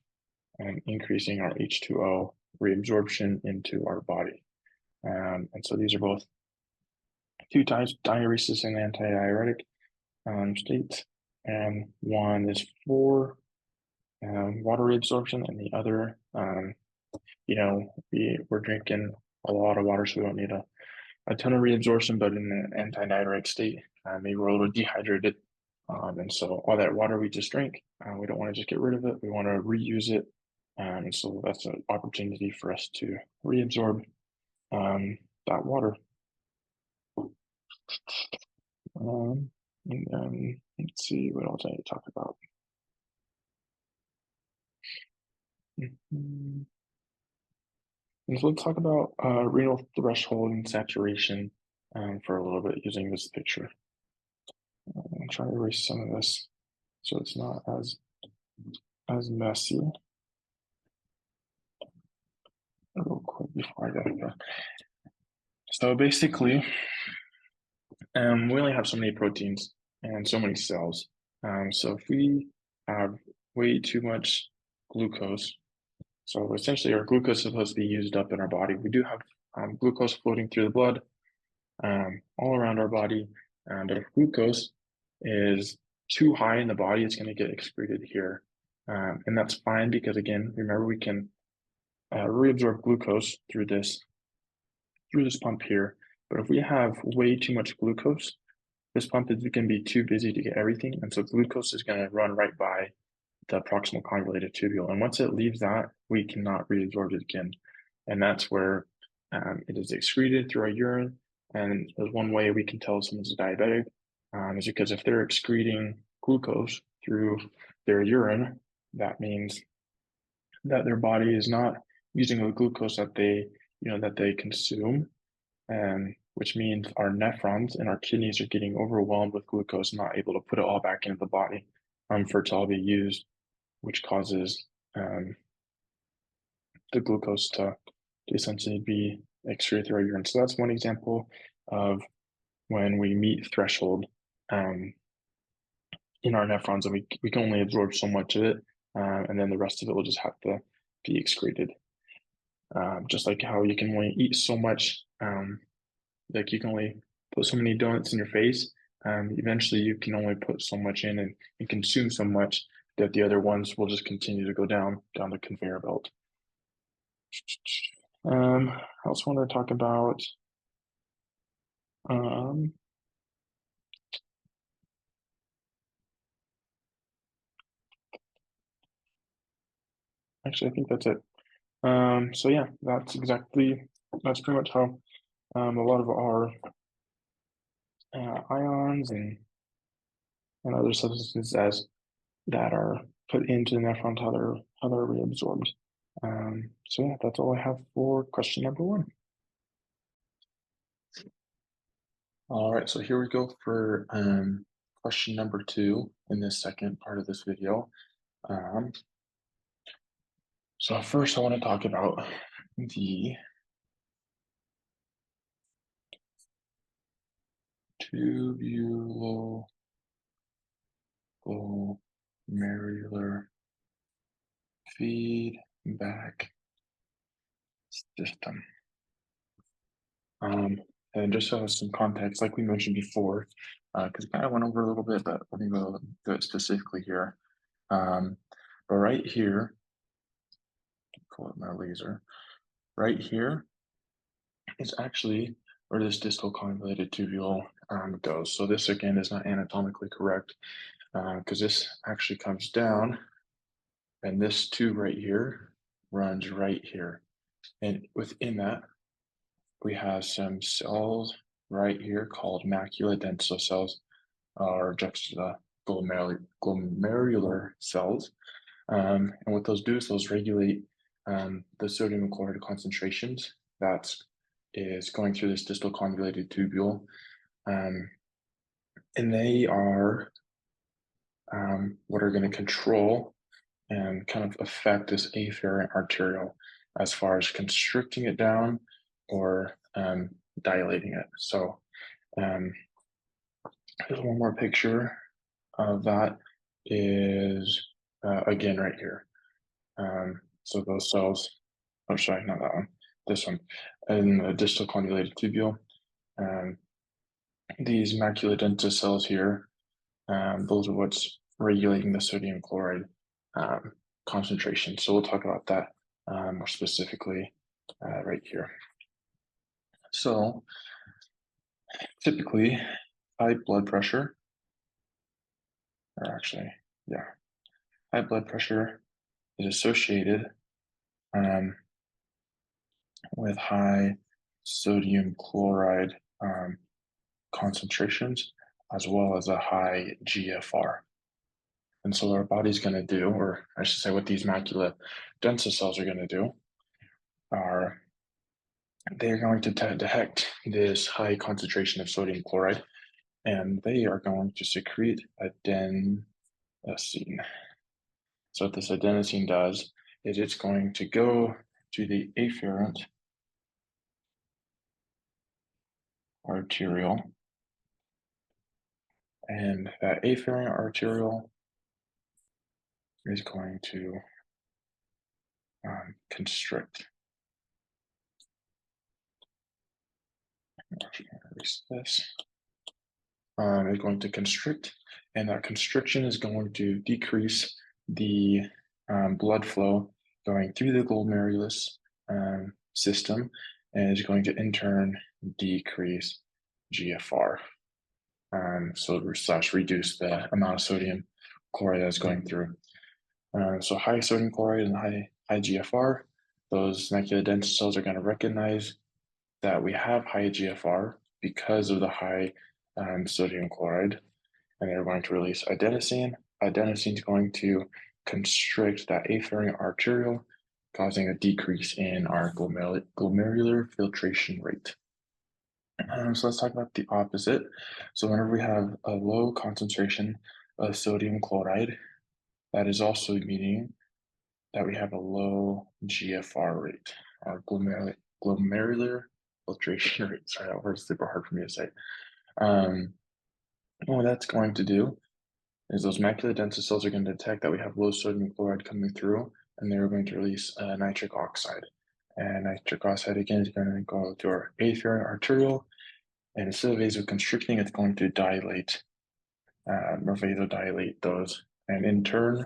and increasing our H2O reabsorption into our body. And so these are both two types, diuresis and antidiuretic states. And one is for water reabsorption, and the other, we're drinking a lot of water, so we don't need a ton of reabsorption, but in an antidiuretic state, maybe we're a little dehydrated. And so all that water we just drank, we don't want to just get rid of it. We want to reuse it. And so that's an opportunity for us to reabsorb that water. And then let's see, what else I need to talk about. And so let's talk about renal threshold and saturation for a little bit using this picture. I'm trying to erase some of this so it's not as messy. Real quick before I go. So basically, we only have so many proteins and so many cells. So if we have way too much glucose, so essentially our glucose is supposed to be used up in our body. We do have glucose floating through the blood all around our body. And if glucose is too high in the body, it's going to get excreted here. And that's fine because, again, remember, we can reabsorb glucose through this pump here. But if we have way too much glucose, this pump is going to be too busy to get everything. And so glucose is going to run right by the proximal convoluted tubule. And once it leaves that, we cannot reabsorb it again. And that's where it is excreted through our urine. And there's one way we can tell someone's diabetic is because if they're excreting glucose through their urine, that means that their body is not using the glucose that they consume, which means our nephrons and our kidneys are getting overwhelmed with glucose, not able to put it all back into the body for it to all be used, which causes the glucose to essentially be excreted through our urine. So that's one example of when we meet threshold in our nephrons, and we can only absorb so much of it, and then the rest of it will just have to be excreted. Just like how you can only eat so much, like you can only put so many donuts in your face, eventually you can only put so much in and consume so much that the other ones will just continue to go down the conveyor belt. I also want to talk about actually, I think that's it. So yeah, that's pretty much how a lot of our ions and other substances that are put into the nephrons, how they're reabsorbed. So yeah, that's all I have for question number 1. All right, so here we go for question number 2 in this second part of this video. So first I want to talk about the tubuloglomerular feedback system. And just so some context, like we mentioned before, because I kind of went over a little bit, but let me go do it specifically here. But right here, pull up my laser. Right here is actually where this distal convoluted tubule goes. So this again is not anatomically correct because this actually comes down, and this tube right here runs right here. And within that, we have some cells right here called macula densa cells, or juxtaglomerular cells. And what those do is those regulate the sodium chloride concentrations that is going through this distal convoluted tubule. Um, and they are what are going to control and kind of affect this afferent arteriole as far as constricting it down or dilating it. So um, here's one more picture of that is again right here. So those cells, oh sorry, not that one, this one, in the distal convoluted tubule. Um, these maculodental cells here, those are what's regulating the sodium chloride um, concentration. So we'll talk about that more specifically right here. So typically, high blood pressure, or actually, yeah, high blood pressure is associated um, with high sodium chloride concentrations as well as a high GFR. And so what our body's going to do, or I should say what these macula densa cells are going to do, are they're going to detect this high concentration of sodium chloride, and they are going to secrete adenosine. So what this adenosine does is it's going to go to the afferent arteriole, and that afferent arteriole is going to constrict. Actually, erase this. Is going to constrict, and that constriction is going to decrease the blood flow going through the glomerulus system, and is going to in turn decrease GFR. So slash reduce the amount of sodium chloride that's going through. So high sodium chloride and high GFR, those macular dense cells are going to recognize that we have high GFR because of the high sodium chloride, and they're going to release adenosine. Adenosine is going to constrict that afferent arteriole, causing a decrease in our glomerular filtration rate. So let's talk about the opposite. So whenever we have a low concentration of sodium chloride, that is also meaning that we have a low GFR rate, or glomerular filtration rate. Sorry, that word's super hard for me to say. What that's going to do is those macular dense cells are going to detect that we have low sodium chloride coming through, and they're going to release nitric oxide. And nitric oxide again is going to go to our afferent arteriole, and instead of vasoconstricting, it's going to dilate or vasodilate those, and in turn,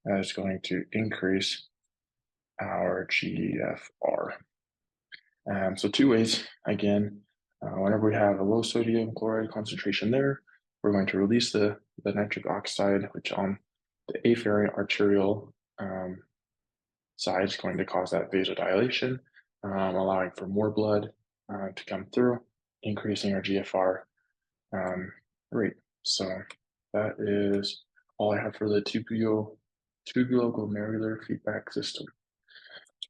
it's going to increase our GFR. So two ways, again, whenever we have a low sodium chloride concentration there, we're going to release the nitric oxide, which on the afferent arterial side is going to cause that vasodilation, allowing for more blood to come through, increasing our GFR rate. So that is all I have for the tubuloglomerular feedback system.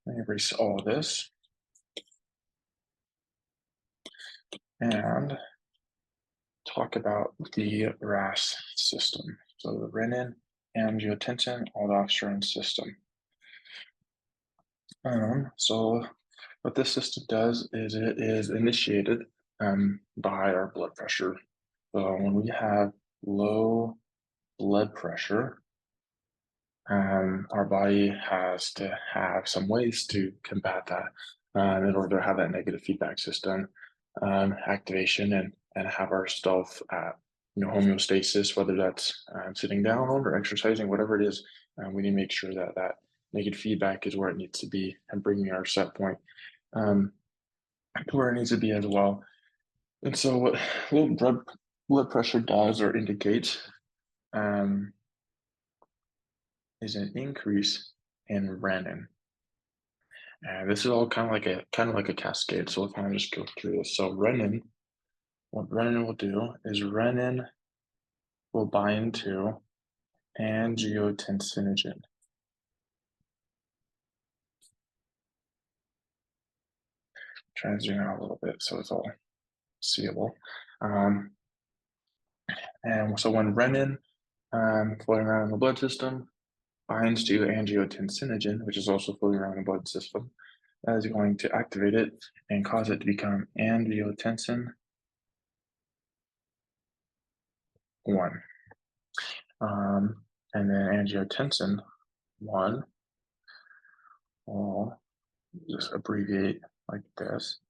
Let me erase all of this and talk about the RAS system. So the renin angiotensin aldosterone system. So what this system does is it is initiated by our blood pressure. So when we have low blood pressure, our body has to have some ways to combat that in order to have that negative feedback system activation and have our stuff at homeostasis, whether that's sitting down or exercising, whatever it is. We need to make sure that that negative feedback is where it needs to be and bringing our set point. to where it needs to be as well. And so what low blood pressure does or indicates um, is an increase in renin. And this is all kind of like a cascade. So we'll kind of just go through this. So renin, what renin will do is renin will bind to angiotensinogen. Try to zoom out a little bit so it's all seeable. Um, and so when renin floating around in the blood system binds to angiotensinogen, which is also floating around in the blood system, that is going to activate it and cause it to become angiotensin 1. And then angiotensin 1 will just abbreviate like this.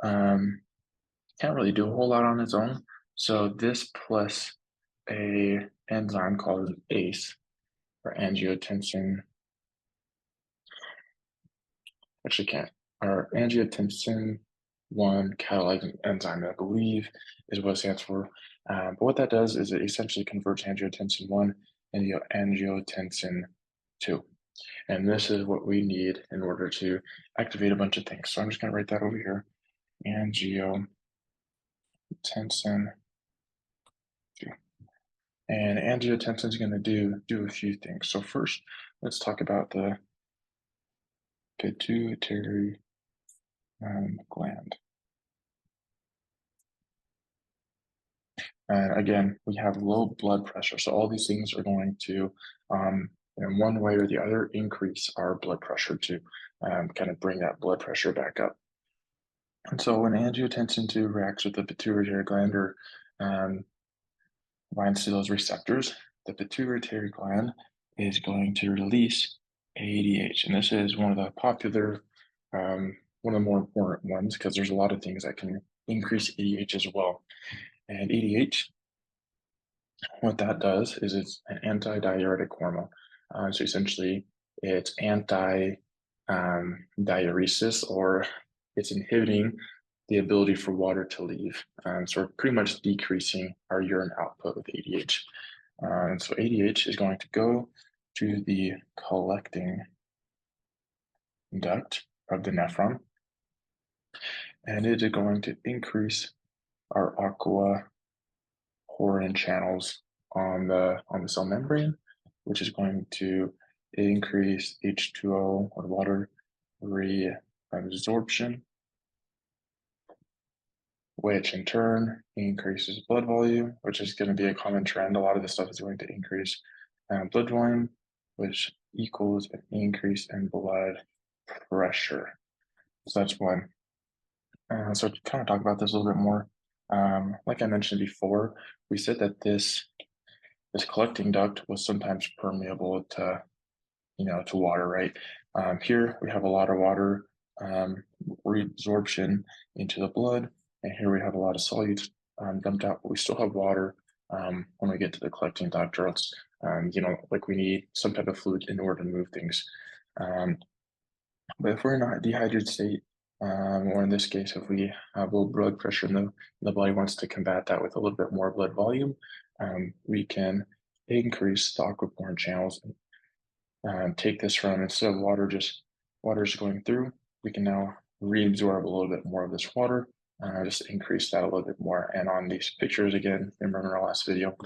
Can't really do a whole lot on its own. So this plus a enzyme called ACE, or angiotensin, actually can't, or angiotensin 1 catalyzing enzyme, I believe is what it stands for. But what that does is it essentially converts angiotensin 1 into angiotensin 2. And this is what we need in order to activate a bunch of things. So I'm just going to write that over here. Angiotensin 2. And angiotensin is going to do a few things. So first, let's talk about the pituitary gland. And again, we have low blood pressure. So all these things are going to, in one way or the other, increase our blood pressure to kind of bring that blood pressure back up. And so when angiotensin 2 reacts with the pituitary gland or binds to those receptors, the pituitary gland is going to release ADH. And this is one of the popular, one of the more important ones because there's a lot of things that can increase ADH as well. And ADH, what that does is it's an anti-diuretic hormone. So essentially, it's anti-diuresis, or it's inhibiting the ability for water to leave. So we're pretty much decreasing our urine output with ADH. And so ADH is going to go to the collecting duct of the nephron, and it is going to increase our aqua porin channels on the cell membrane, which is going to increase H2O or water reabsorption, which in turn increases blood volume, which is going to be a common trend. A lot of this stuff is going to increase blood volume, which equals an increase in blood pressure. So that's one. So to kind of talk about this a little bit more, like I mentioned before, we said that this collecting duct was sometimes permeable to water, right? Here we have a lot of water reabsorption into the blood, and here we have a lot of solutes dumped out, but we still have water when we get to the collecting duct, or else, like we need some type of fluid in order to move things. But if we're in a dehydrated state, or in this case, if we have low blood pressure and the body wants to combat that with a little bit more blood volume, we can increase the aquaporin channels and take this from, instead of water just going through, we can now reabsorb a little bit more of this water, just increase that a little bit more. And on these pictures, again, remember in our last video,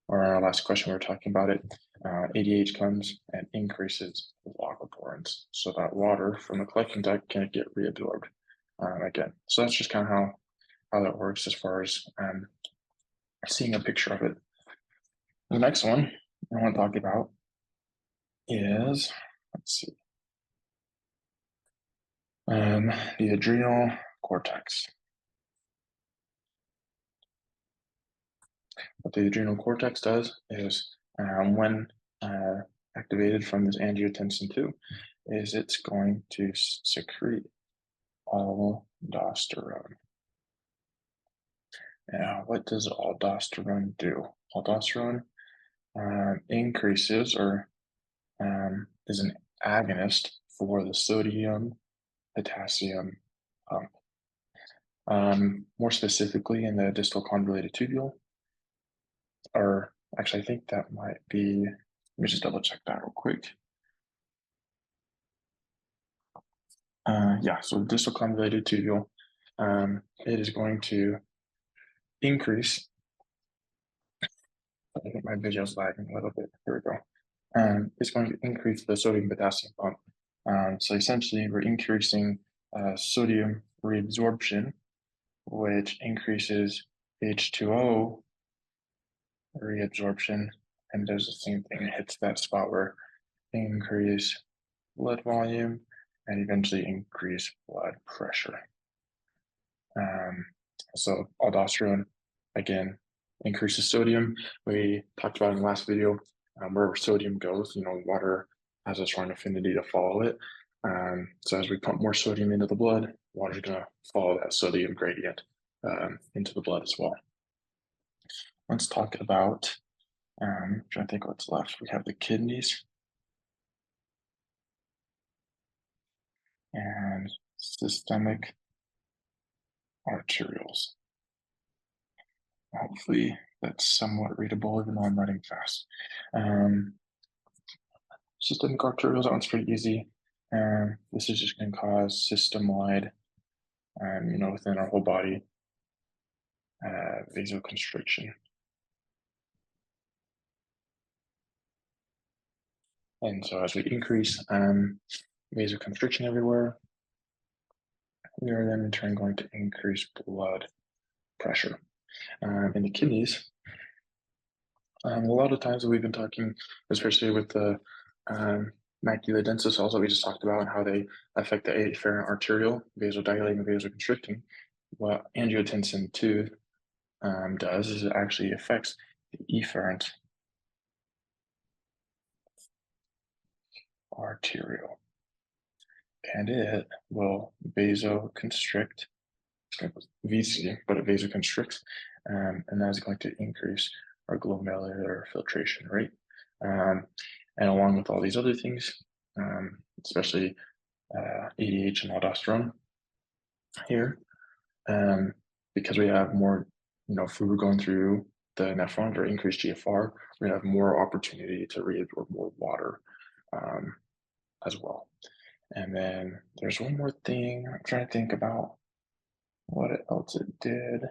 or our last question, we were talking about it, ADH comes and increases the aquaporins, so that water from the collecting duct can get reabsorbed again. So that's just kind of how that works as far as seeing a picture of it. The next one I want to talk about is, let's see, the adrenal cortex. What the adrenal cortex does is, when activated from this angiotensin 2, is it's going to secrete aldosterone. Now, what does aldosterone do? Aldosterone increases, or is an agonist for the sodium, potassium, pump. More specifically in the distal convoluted tubule, or actually, I think that might be, let me just double check that real quick. Yeah, so the distal convoluted tubule, it is going to increase. I think my video is lagging a little bit. Here we go. It's going to increase the sodium potassium pump. So essentially, we're increasing sodium reabsorption, which increases H2O reabsorption, and does the same thing. It hits that spot where increase blood volume and eventually increase blood pressure. So aldosterone, again, increases sodium. We talked about in the last video, wherever sodium goes, water has a strong affinity to follow it. So as we pump more sodium into the blood, water's going to follow that sodium gradient into the blood as well. Let's talk about, I'm trying to think what's left. We have the kidneys and systemic arterioles. Hopefully that's somewhat readable, even though I'm writing fast. Systemic arterioles, that one's pretty easy. This is just going to cause system-wide, within our whole body, vasoconstriction. And so as we increase vasoconstriction everywhere, we are then in turn going to increase blood pressure. In the kidneys, a lot of times we've been talking, especially with the macula densa cells that we just talked about and how they affect the afferent arteriole, vasodilating and vasoconstricting. What angiotensin 2 does is it actually affects the efferent arteriole, and it will vasoconstrict. It's going to VC, but it vasoconstricts, and that is going to increase our glomerular filtration rate. And along with all these other things, especially ADH and aldosterone here, because we have more, food going through the nephrons or increased GFR, we're gonna have more opportunity to reabsorb more water as well. And then there's one more thing I'm trying to think about what else it did.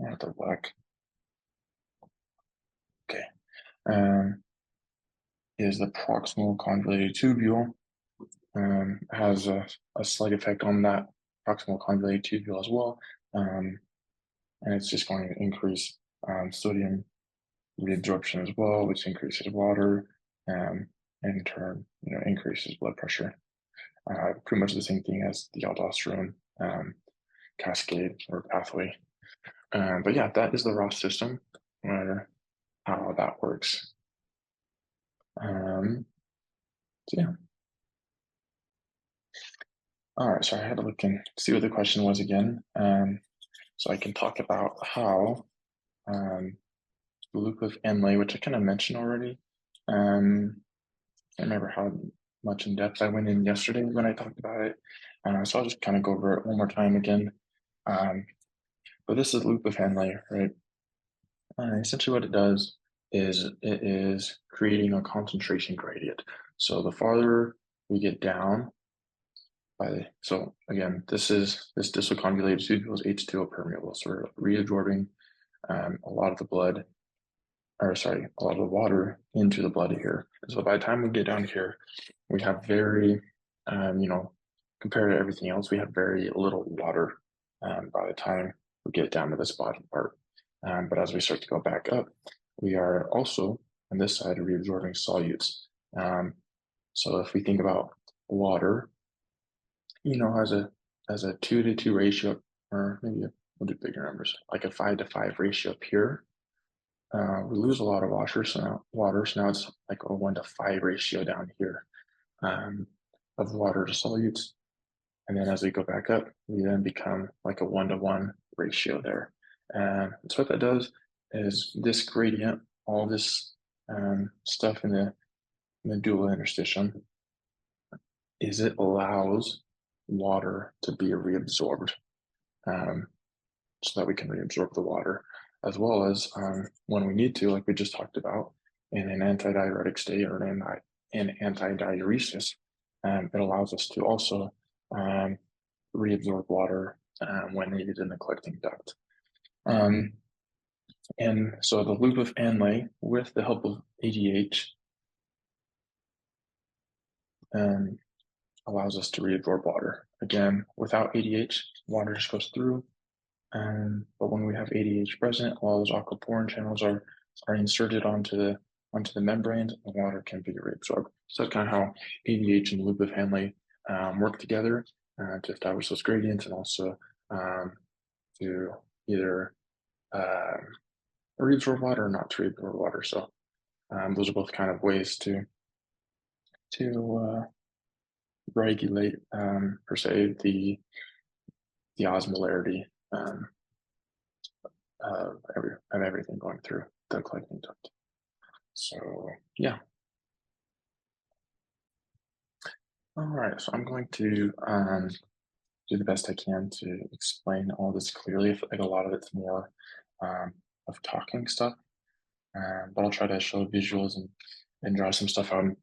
I have to look. Okay. Is the proximal convoluted tubule has a slight effect on that proximal convoluted tubule as well. And it's just going to increase sodium reabsorption as well, which increases water and in turn, increases blood pressure. Pretty much the same thing as the aldosterone cascade or pathway. But yeah, that is the Ross system, how that works. So yeah. All right, so I had to look and see what the question was again. So I can talk about how the loop of Henle, which I kind of mentioned already. I can't remember how much in depth I went in yesterday when I talked about it. So I'll just kind of go over it one more time again. But this is loop of Henle, right? Essentially what it does is it is creating a concentration gradient. So the farther we get down so again, this distal convoluted tubule is H2O permeable. So we're reabsorbing a lot of the water into the blood here. So by the time we get down here, we have very, compared to everything else, we have very little water by the time we get down to this bottom part. But as we start to go back up, we are also on this side reabsorbing solutes. So if we think about water, as a 2-to-2 ratio, or maybe we'll do bigger numbers, like a 5-to-5 ratio up here. We lose a lot of water, so now it's like a 1-to-5 ratio down here of water to solutes. And then as we go back up, we then become like a 1-to-1 ratio there. And so what that does is this gradient, all this stuff in the dual interstitium, is it allows water to be reabsorbed, um, so that we can reabsorb the water, as well as when we need to, like we just talked about, in an antidiuretic state or in antidiuresis, it allows us to also um, reabsorb water when needed in the collecting duct. Um, and so the loop of Anley, with the help of ADH, um, allows us to reabsorb water. Again, without ADH, water just goes through. But when we have ADH present, all those aquaporin channels are inserted onto the membranes, and water can be reabsorbed. So that's kind of how ADH and the loop of Hanley work together to establish those gradients, and also um, to either um, reabsorb water or not to reabsorb water. So those are both kind of ways to regulate per se the osmolarity um, of everything going through the collecting duct. So yeah. All right. So I'm going to do the best I can to explain all this clearly. I feel like a lot of it's more um, of talking stuff, but I'll try to show visuals and draw some stuff out and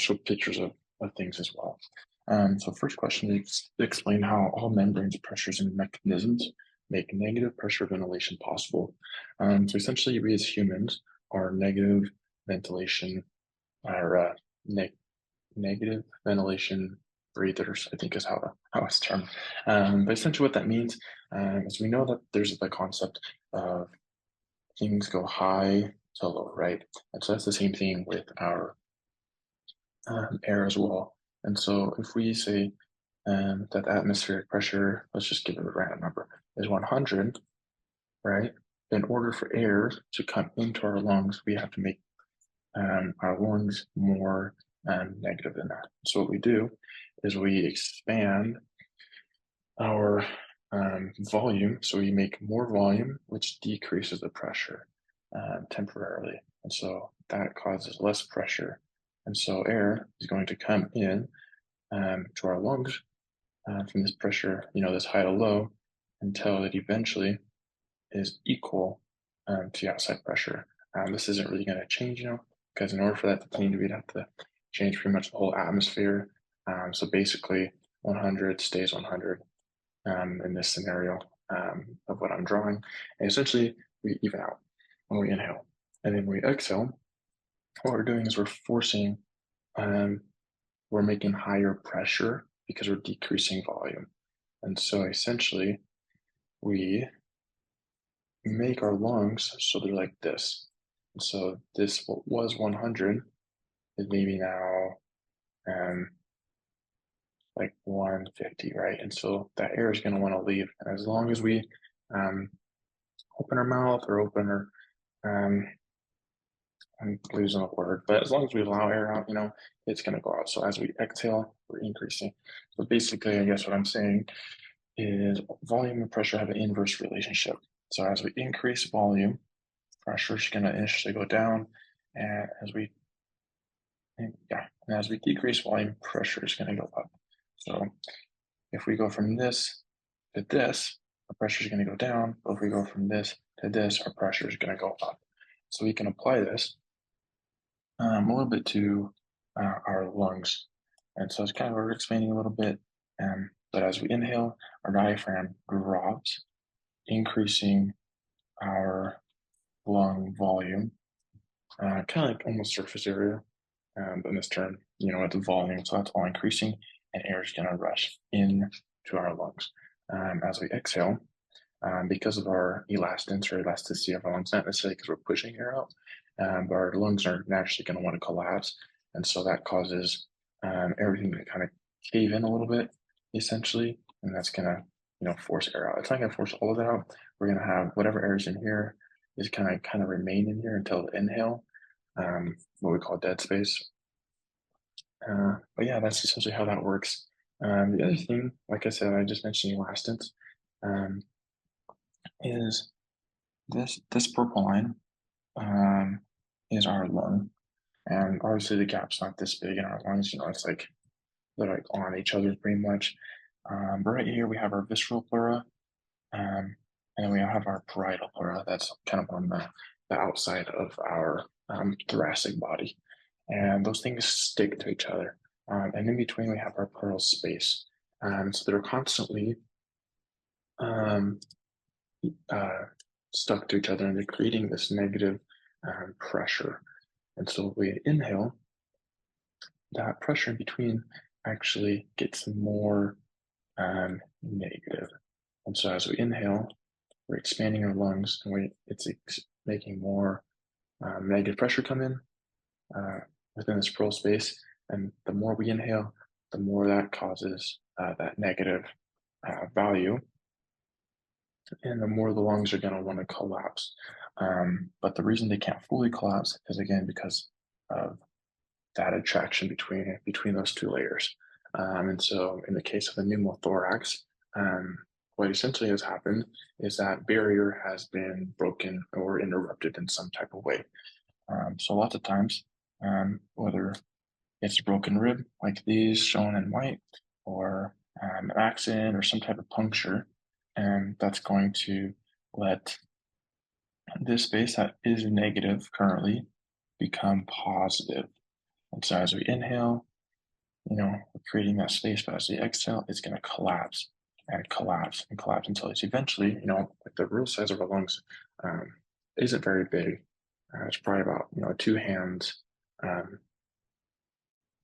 show pictures of things as well. So first question is to explain how all membranes, pressures, and mechanisms make negative pressure ventilation possible. So essentially, we as humans are negative ventilation, or negative ventilation breathers, I think is how it's termed. But essentially, what that means is we know that there's the concept of things go high to low, right? And so that's the same thing with our air as well. And so if we say that the atmospheric pressure, let's just give it a random number, is 100, right? In order for air to come into our lungs, we have to make our lungs more negative than that. So what we do is we expand our volume. So we make more volume, which decreases the pressure temporarily. And so that causes less pressure. And so air is going to come in to our lungs from this pressure, this high to low, until it eventually is equal to the outside pressure. This isn't really going to change, because in order for that to change, we'd have to change pretty much the whole atmosphere. So basically, 100 stays 100 in this scenario of what I'm drawing. And essentially, we even out when we inhale. And then when we exhale, what we're doing is we're making higher pressure because we're decreasing volume. And so essentially, we make our lungs so they're like this. And so this, what was 100, is maybe now like 150, right? And so that air is going to want to leave. And as long as we open our mouth or open our, I'm losing a word, but as long as we allow air out, it's going to go out. So as we exhale, we're increasing. So basically, I guess what I'm saying is volume and pressure have an inverse relationship. So as we increase volume, pressure is going to initially go down, and as we decrease volume, pressure is going to go up. So if we go from this to this, our pressure is going to go down. But if we go from this to this, our pressure is going to go up. So we can apply this a little bit to our lungs. And so it's kind of explaining a little bit. But as we inhale, our diaphragm drops, increasing our lung volume, kind of like almost surface area. But in this term, at the volume, so that's all increasing, and air is going to rush into our lungs. As we exhale, because of our elastance or elasticity of our lungs, not necessarily because we're pushing air out, but our lungs are naturally going to want to collapse. And so that causes everything to kind of cave in a little bit, essentially. And that's going to, force air out. It's not going to force all of it out. We're going to have whatever air is in here is kind of remain in here until the inhale, what we call dead space. But yeah, that's essentially how that works. The other thing, like I said, I just mentioned elastance. Is this purple line is our lung, and obviously the gap's not this big in our lungs. It's like they're like on each other pretty much. But right here we have our visceral pleura, and then we have our parietal pleura. That's kind of on the outside of our thoracic body, and those things stick to each other. And in between we have our pleural space. So they're constantly um, uh, stuck to each other, and they're creating this negative pressure. And so we inhale, that pressure in between actually gets more negative. And so as we inhale, we're expanding our lungs, and it's making more negative pressure come in within this pleural space. And the more we inhale, the more that causes that negative value, and the more the lungs are going to want to collapse. But the reason they can't fully collapse is again because of that attraction between those two layers. And so, in the case of a pneumothorax, what essentially has happened is that barrier has been broken or interrupted in some type of way. So, lots of times, whether it's a broken rib like these shown in white, or an accident or some type of puncture, and that's going to let this space that is negative currently become positive. And so as we inhale, we're creating that space, but as we exhale, it's going to collapse and collapse and collapse until it's eventually, like the real size of our lungs isn't very big. It's probably about, two hands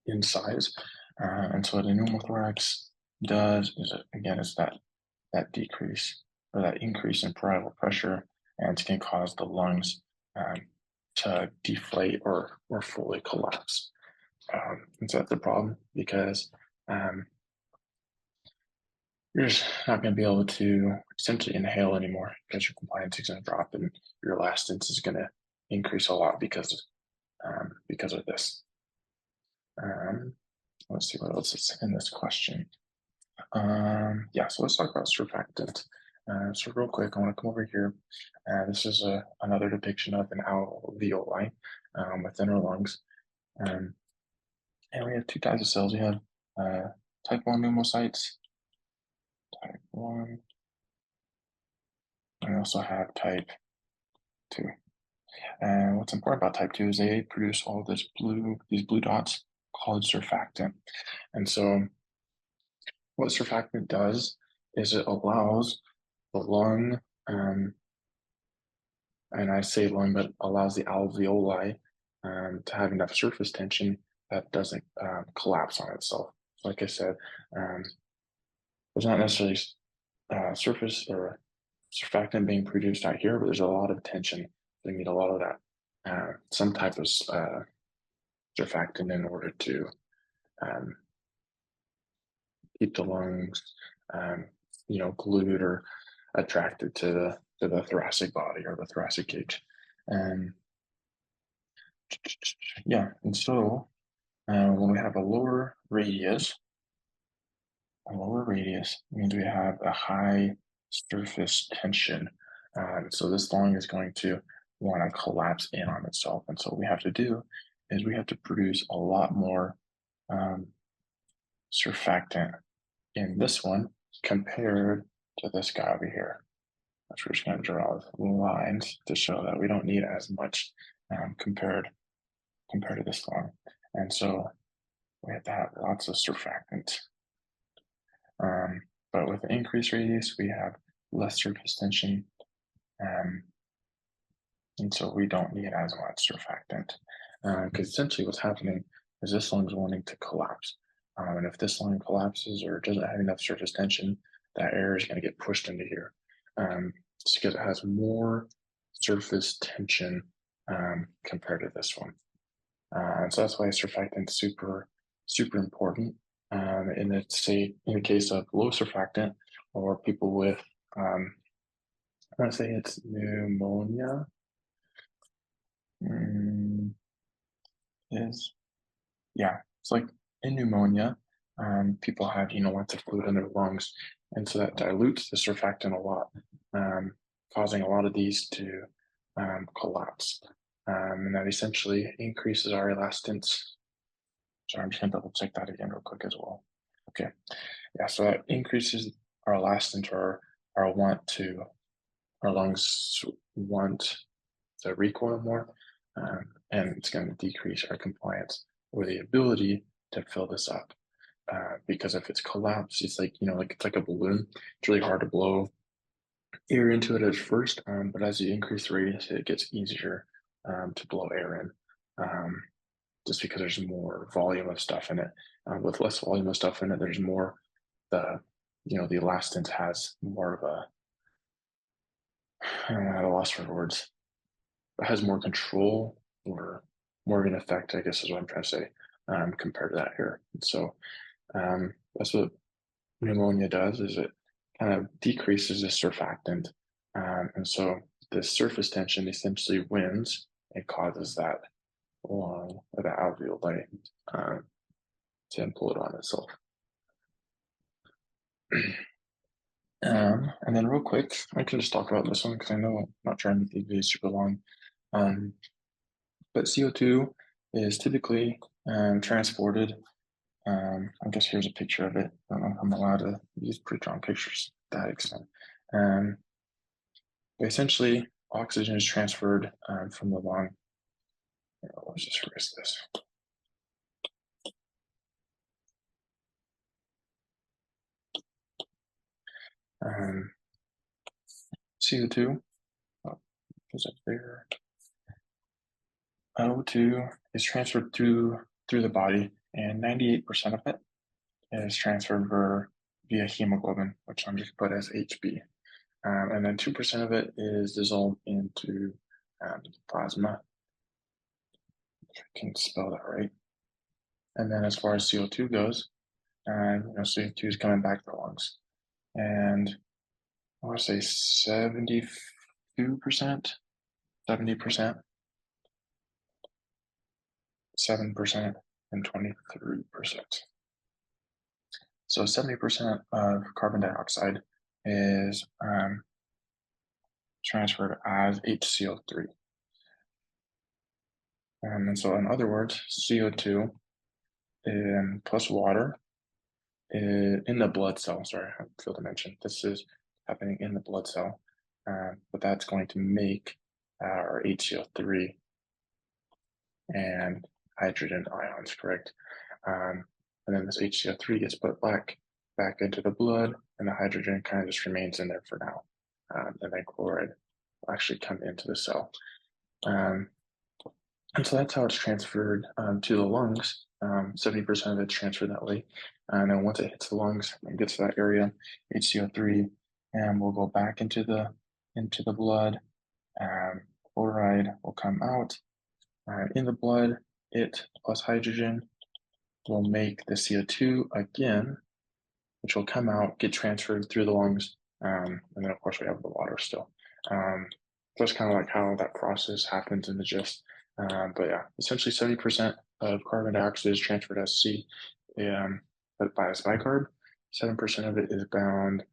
in size. And so what a pneumothorax does is, again, is that decrease or that increase in parietal pressure, and it can cause the lungs to deflate or fully collapse. And so that's the problem, because you're just not going to be able to essentially inhale anymore, because your compliance is going to drop and your elastance is going to increase a lot because of this. Let's see what else is in this question. Yeah, so let's talk about surfactant. So real quick, I want to come over here. This is another depiction of an alveoli within our lungs. And we have two types of cells. We have type 1 pneumocytes, type 1, and we also have type 2. And what's important about type 2 is they produce all these blue dots called surfactant. And so what surfactant does is it allows the lung, and I say lung, but allows the alveoli to have enough surface tension that doesn't collapse on itself. Like I said, there's not necessarily surface or surfactant being produced out here, but there's a lot of tension. We need a lot of that, some type of surfactant in order to keep the lungs, glued or attracted to the thoracic body or the thoracic cage. Yeah, and so when we have a lower radius means we have a high surface tension. So this lung is going to want to collapse in on itself. And so what we have to do is we have to produce a lot more surfactant in this one compared to this guy over here. Which we're just going to draw lines to show that we don't need as much compared to this lung. And so we have to have lots of surfactant. But with the increased radius, we have less surface tension, and so we don't need as much surfactant. Because essentially what's happening is this lung's wanting to collapse. And if this lung collapses or doesn't have enough surface tension, that air is going to get pushed into here. It's because it has more surface tension compared to this one. And so that's why surfactant is super, super important. And it's in the case of low surfactant or people with, I want to say it's pneumonia. It's like in pneumonia, people have, lots of fluid in their lungs. And so that dilutes the surfactant a lot, causing a lot of these to collapse. And that essentially increases our elastance, Sorry, I'm just gonna double check that again real quick as well. Okay, yeah, so that increases our elastin, or our want to, our lungs want to recoil more, and it's going to decrease our compliance or the ability to fill this up. Because if it's collapsed, it's like, like it's like a balloon. It's really hard to blow air into it at first, but as you increase the radius, it gets easier to blow air in, just because there's more volume of stuff in it. With less volume of stuff in it, there's more, the the elastin has more of a, I'm at a loss for words. It has more control, or more of an effect, I guess is what I'm trying to say, compared to that air. And so that's what pneumonia does, is it kind of decreases the surfactant. And so the surface tension essentially wins and causes that lung, or the alveoli, to implode on itself. And then real quick, I can just talk about this one because I know I'm not trying to make these super long. Um, but CO2 is typically transported. I guess here's a picture of it. I don't know if I'm allowed to use pre-drawn pictures to that extent. But essentially, oxygen is transferred from the lung. Let's just erase this. CO2 goes up there. O2 is transferred through the body, and 98% of it is transferred via hemoglobin, which I'm just put as HB. And then 2% of it is dissolved into plasma, if I can spell that right. And then as far as CO2 goes, CO2 is coming back to the lungs. And I want to say 72%, 70%, 7%, and 23%. So 70% of carbon dioxide is transferred as HCO3. And so in other words, CO2 plus water in the blood cell, sorry, I failed to mention, this is happening in the blood cell, but that's going to make our HCO3 and hydrogen ions, correct? And then this HCO3 gets put back into the blood, and the hydrogen kind of just remains in there for now. And then chloride will actually come into the cell. And so that's how it's transferred to the lungs. 70% of it's transferred that way. And then once it hits the lungs and gets to that area, HCO3, and will go back into the blood. Chloride will come out in the blood. It plus hydrogen will make the CO2 again, which will come out, get transferred through the lungs, and then of course we have the water still. That's kind of like how that process happens in the gist. But yeah, essentially 70% of carbon dioxide is transferred as C, by as bicarb. 7% of it is bound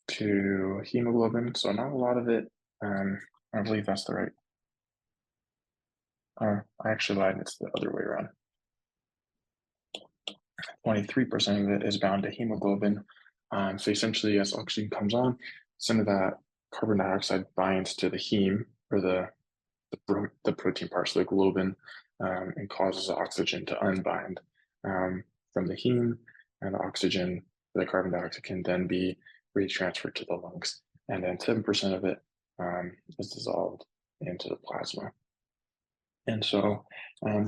to hemoglobin, so not a lot of it. I believe that's the right. I actually lied, it's the other way around. 23% of it is bound to hemoglobin. So essentially, as oxygen comes on, some of that carbon dioxide binds to the heme, or the protein parts of the globin, and causes the oxygen to unbind from the heme, and the oxygen, the carbon dioxide, can then be retransferred to the lungs. And then 7% of it is dissolved into the plasma. And so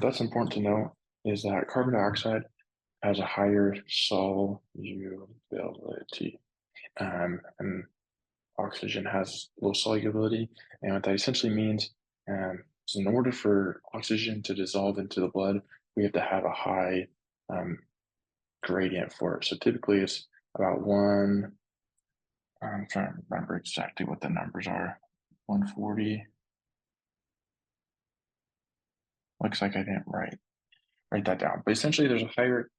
that's important to know, is that carbon dioxide has a higher solubility, and oxygen has low solubility. And what that essentially means is, in order for oxygen to dissolve into the blood, we have to have a high gradient for it. So typically it's about one, I'm trying to remember exactly what the numbers are, 140. Looks like I didn't write that down, but essentially there's a higher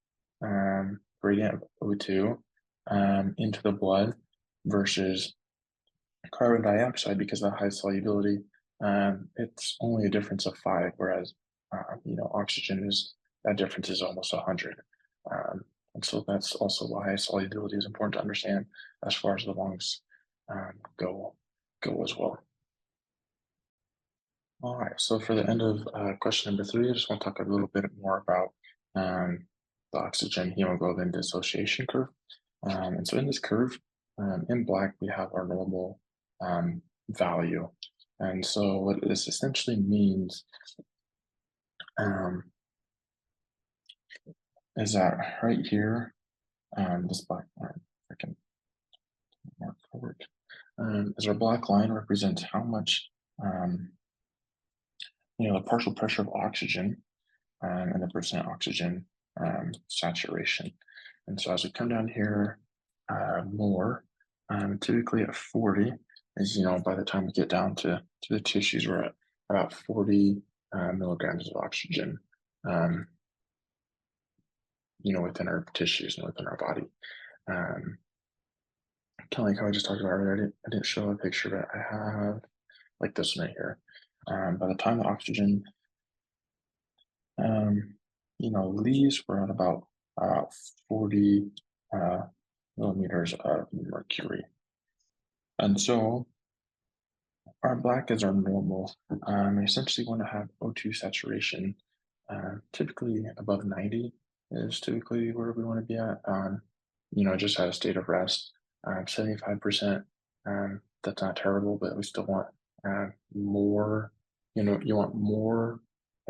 gradient of O2 into the blood versus carbon dioxide, because of the high solubility. It's only a difference of 5, whereas oxygen that difference is almost 100. And so that's also why solubility is important to understand as far as the lungs go as well. All right, so for the end of question number 3, I just want to talk a little bit more about the oxygen hemoglobin dissociation curve. And so in this curve, in black, we have our normal value. And so what this essentially means is that right here, this black line, I can mark forward, is our black line represents how much, the partial pressure of oxygen and the percent oxygen saturation. And so as we come down here more, typically at 40 is, by the time we get down to the tissues, we're at about 40 milligrams of oxygen, within our tissues and within our body. Kind of like how I just talked about earlier, I didn't show a picture, but I have like this one right here. By the time the oxygen, leaves, we're at about 40 millimeters of mercury. And so our black is our normal. We essentially want to have O2 saturation, typically above 90 is typically where we want to be at. Just at a state of rest. 75%, that's not terrible, but we still want more. You want more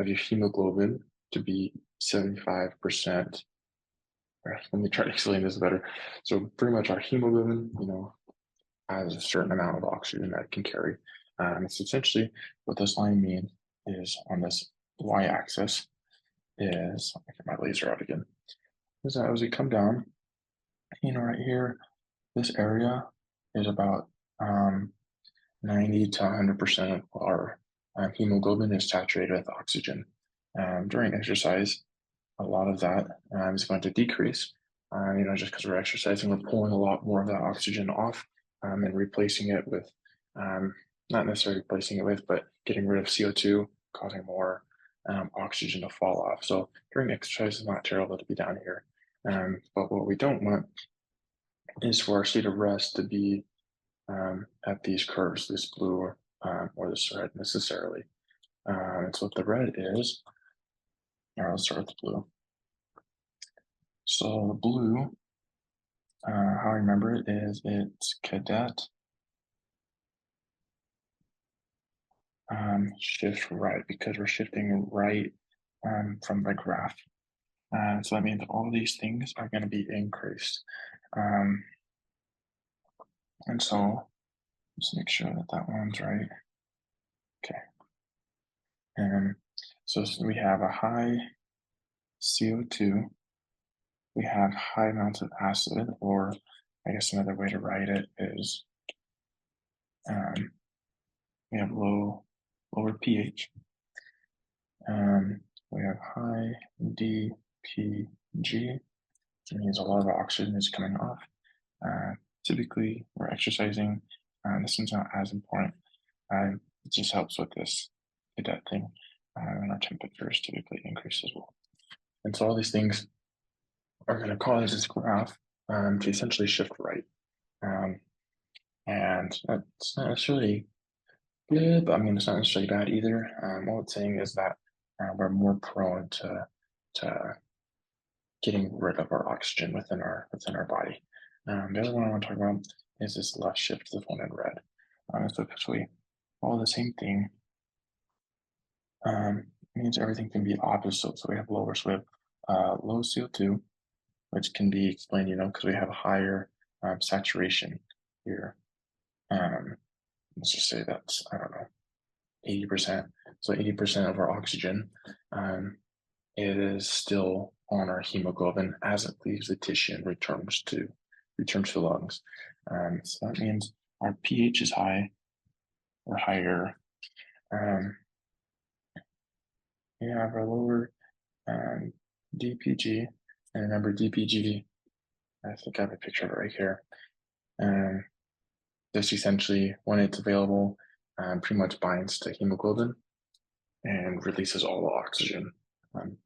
of your hemoglobin to be 75%. Let me try to explain this better. So pretty much our hemoglobin, has a certain amount of oxygen that it can carry. It's essentially what this line means is on this y-axis is, I'll get my laser out again, is that as we come down, right here, this area is about 90 to 100% of our hemoglobin is saturated with oxygen. During exercise, a lot of that is going to decrease. Just because we're exercising, we're pulling a lot more of that oxygen off and replacing it with, not necessarily replacing it with, but getting rid of CO2, causing more oxygen to fall off. So during exercise, it's not terrible to be down here. But what we don't want is for our state of rest to be at these curves, this blue or this red necessarily. And so what the red is, let's start with the blue. So the blue, how I remember it is it's cadet shift right, because we're shifting right from the graph. So that means all these things are going to be increased. And so just make sure that that one's right. Okay. And so we have a high CO2, we have high amounts of acid, or I guess another way to write it is we have lower pH. We have high DPG, which means a lot of oxygen is coming off. Typically, we're exercising. This one's not as important. It just helps with this cadet thing, and our temperatures typically increase as well. And so all these things are going to cause this graph to essentially shift right. And that's not necessarily good, but I mean, it's not necessarily bad either. All it's saying is that we're more prone to getting rid of our oxygen within our body. The other one I want to talk about is this left shift, this one in red. So actually all the same thing. Means everything can be opposite. So we have lower, so we have low CO2, which can be explained, because we have a higher saturation here. Let's just say that's, I don't know, 80%. So 80% of our oxygen it is still on our hemoglobin as it leaves the tissue and returns to the lungs. So that means our pH is high or higher. We have our lower DPG, and remember DPG, I think I have a picture of it right here. This essentially, when it's available, pretty much binds to hemoglobin. and releases all the oxygen. Um,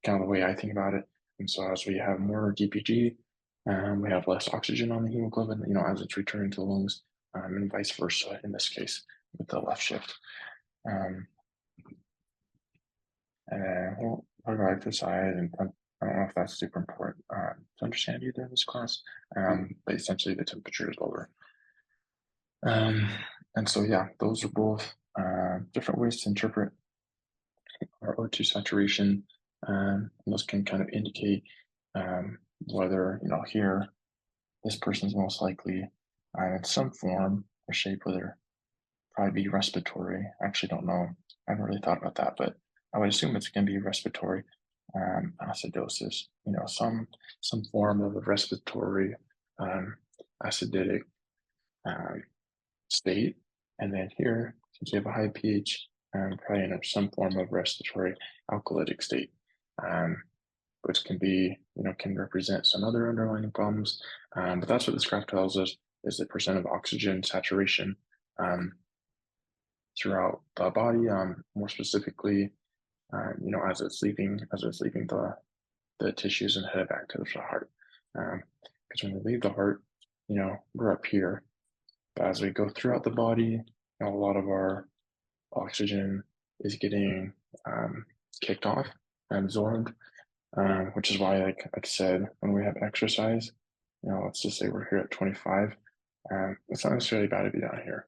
Kind of the way I think about it. And so as we have more DPG, we have less oxygen on the hemoglobin, as it's returning to the lungs, and vice versa in this case with the left shift. Um, and we'll talk about exercise, and I don't know if that's super important to understand either in this class, but essentially the temperature is lower. And so, yeah, those are both different ways to interpret our O2 saturation. And those can kind of indicate whether, here, this person's most likely in some form or shape, whether probably be respiratory. I actually don't know. I haven't really thought about that, but I would assume it's going to be respiratory acidosis. Some form of a respiratory um, acidic um, state, and then here, since we have a high pH, probably in some form of respiratory alkalitic state, which can represent some other underlying problems. But that's what this graph tells us is the percent of oxygen saturation throughout the body, more specifically, as it's leaving the tissues and headed back to the heart. Because when we leave the heart, we're up here, but as we go throughout the body, a lot of our oxygen is getting kicked off and absorbed, which is why, like I said, when we have exercise, let's just say we're here at 25, it's not necessarily bad to be down here.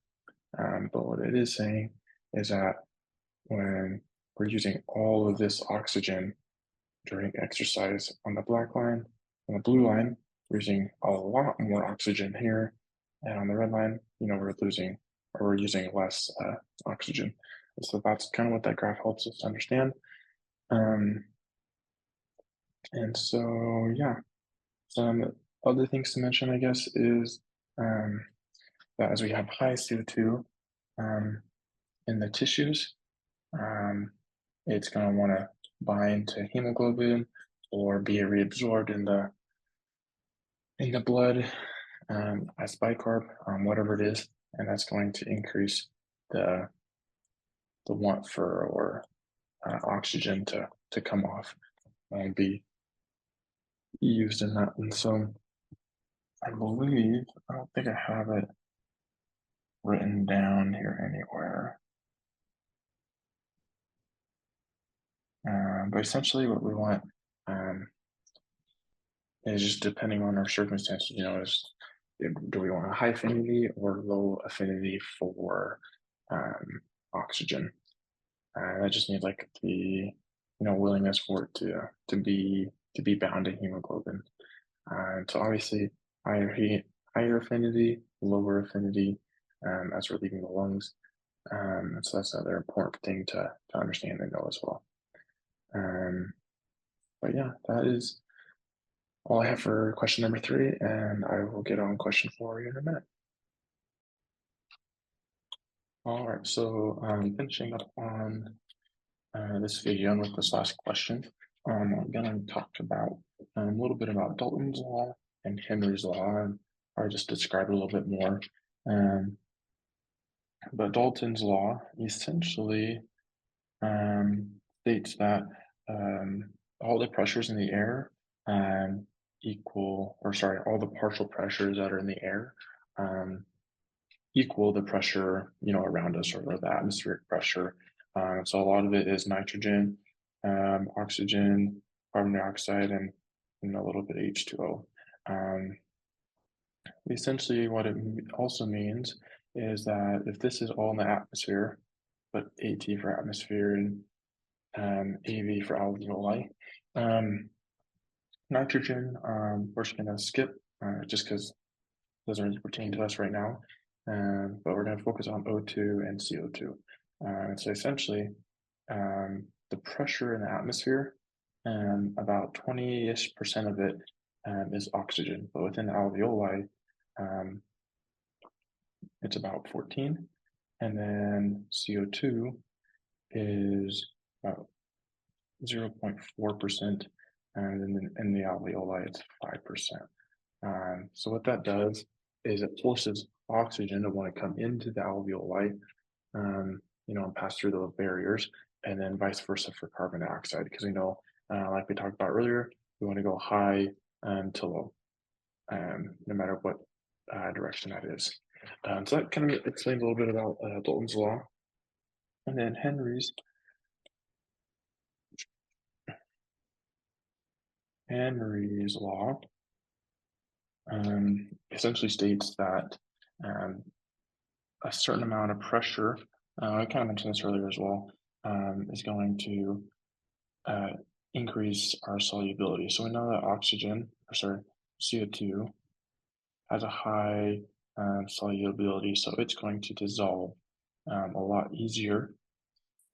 But what it is saying is that when we're using all of this oxygen during exercise on the black line, on the blue line, we're using a lot more oxygen here. And on the red line, we're using less oxygen. And so that's kind of what that graph helps us understand. And so, yeah, some other things to mention, I guess, is that as we have high CO2 in the tissues, it's going to want to bind to hemoglobin or be reabsorbed in the blood as bicarb, whatever it is, and that's going to increase the want for or oxygen to come off and be used in that. And so I don't think I have it written down here anywhere. But essentially what we want is just depending on our circumstances, do we want a high affinity or low affinity for oxygen? That just needs like the willingness for it to be bound to hemoglobin. So obviously higher affinity, lower affinity as we're leaving the lungs. So that's another important thing to understand and know as well. But yeah, that is all I have for question number 3, and I will get on question 4 in a minute. All right, so finishing up on this video and with this last question, I'm going to talk about a little bit about Dalton's law and Henry's law, and I'll just describe it a little bit more. But Dalton's law essentially states that all the pressures in the air all the partial pressures that are in the air equal the pressure, around us, or the atmospheric pressure. So a lot of it is nitrogen, oxygen, carbon dioxide, and a little bit H2O. Essentially, what it also means is that if this is all in the atmosphere, but AT for atmosphere and AV for alveoli, nitrogen, we're just going to skip just because it doesn't really pertain to us right now. But we're going to focus on O2 and CO2. And so essentially, the pressure in the atmosphere, about 20-ish% of it is oxygen, but within the alveoli, it's about 14. And then CO2 is about 0.4%, and then in the alveoli, it's 5%. So what that does is it forces oxygen to want to come into the alveoli, and pass through those barriers, and then vice versa for carbon dioxide, because we know, like we talked about earlier, we want to go high to low, no matter what direction that is. So that kind of explains a little bit about Dalton's law. And then Henry's law essentially states that a certain amount of pressure, I kind of mentioned this earlier as well, is going to increase our solubility. So we know that CO2 has a high solubility, so it's going to dissolve a lot easier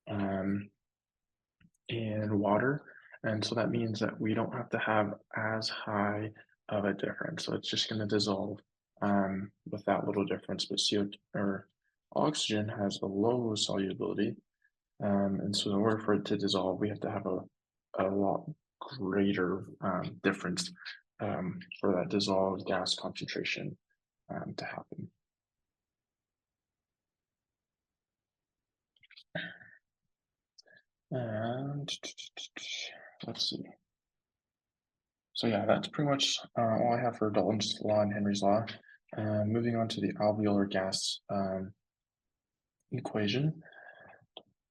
in water. And so that means that we don't have to have as high of a difference. So it's just going to dissolve with that little difference. But CO2 or oxygen has a low solubility. And so in order for it to dissolve, we have to have a lot greater difference for that dissolved gas concentration to happen. And let's see. So yeah, that's pretty much all I have for Dalton's law and Henry's law. Moving on to the alveolar gas equation.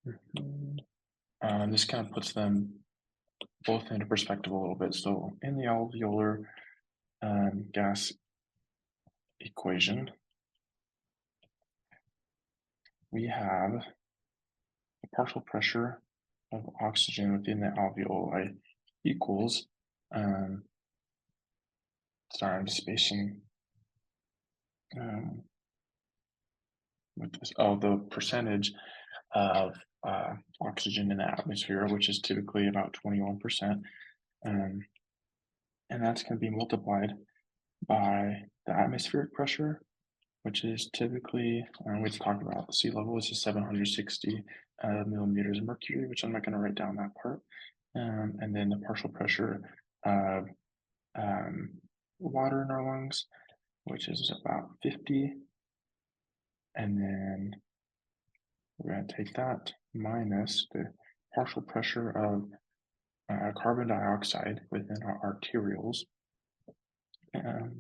This kind of puts them both into perspective a little bit. So in the alveolar gas equation, we have the partial pressure of oxygen within the alveoli equals, sorry, I'm spacing with this, the percentage of oxygen in the atmosphere, which is typically about 21%. And that's going to be multiplied by the atmospheric pressure, which is typically, we talked about sea level, which is 760 millimeters of mercury, which I'm not going to write down that part. And then the partial pressure of water in our lungs, which is about 50. And then we're going to take that minus the partial pressure of carbon dioxide within our arterioles,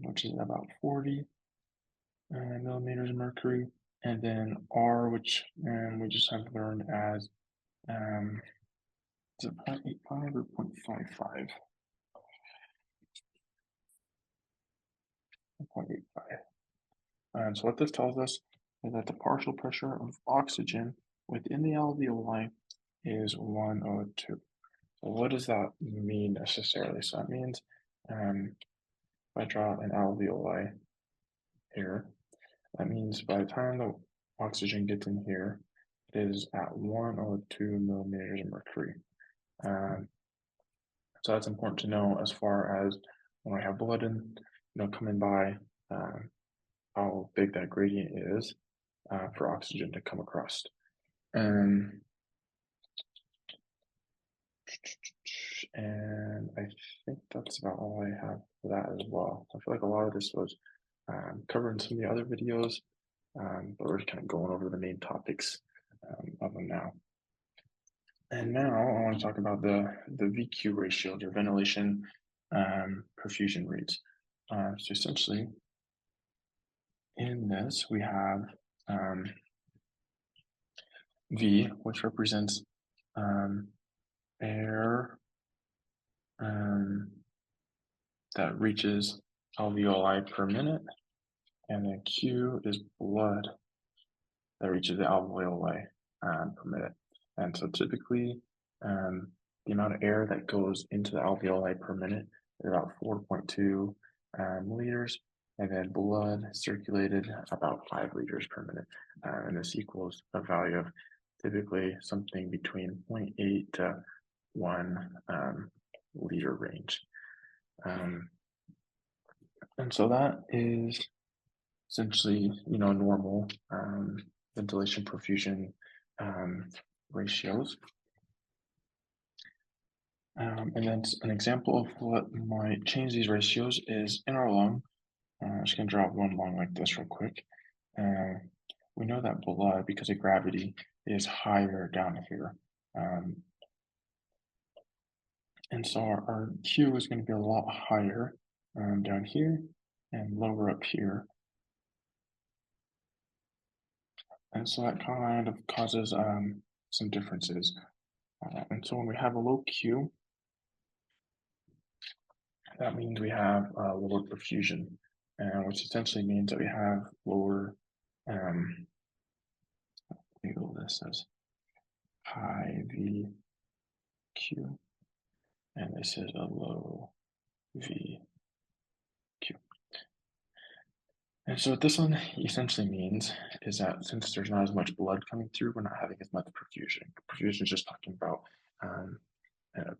which is about 40 millimeters of mercury, and then R, which we just have learned as, is it 0.85 or 0.55? 0.85. So what this tells us is that the partial pressure of oxygen within the alveoli is 102. So what does that mean necessarily? So that means if I draw an alveoli here, that means by the time the oxygen gets in here, it is at 102 millimeters of mercury. So that's important to know as far as when I have blood in, coming by, how big that gradient is for oxygen to come across. And I think that's about all I have for that as well. I feel like a lot of this was covered in some of the other videos, but we're just kind of going over the main topics of them now. And now I want to talk about the VQ ratios, or ventilation perfusion rates. So essentially, in this we have V, which represents air that reaches alveoli per minute, and then Q is blood that reaches the alveoli per minute. And so typically, the amount of air that goes into the alveoli per minute is about 4.2 liters, and then blood circulated about 5 liters per minute. And this equals a value of typically something between 0.8 to 1 liter range. And so that is essentially, normal ventilation perfusion ratios. And then an example of what might change these ratios is in our lung. I'm just going to draw one lung like this real quick. we know that blood, because of gravity, is higher down here. Um, and so our Q is going to be a lot higher down here and lower up here. And so that kind of causes some differences. And so when we have a low Q, that means we have lower perfusion, which essentially means that we have lower, label this as high VQ, and this is a low VQ. And so what this one essentially means is that since there's not as much blood coming through, we're not having as much perfusion. Perfusion is just talking about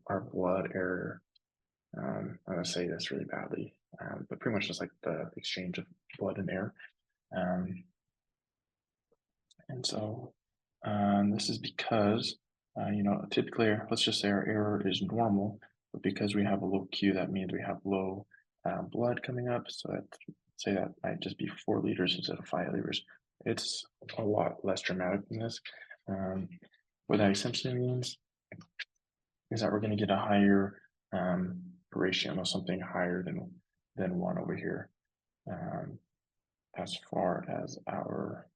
our blood area. I'm going to say this really badly, but pretty much just like the exchange of blood and air. And so this is because, typically, let's just say our error is normal, but because we have a low Q, that means we have low blood coming up. So that, say that might just be 4 liters instead of 5 liters. It's a lot less dramatic than this. What that essentially means is that we're going to get a higher ratio, something higher than 1 over here, as far as our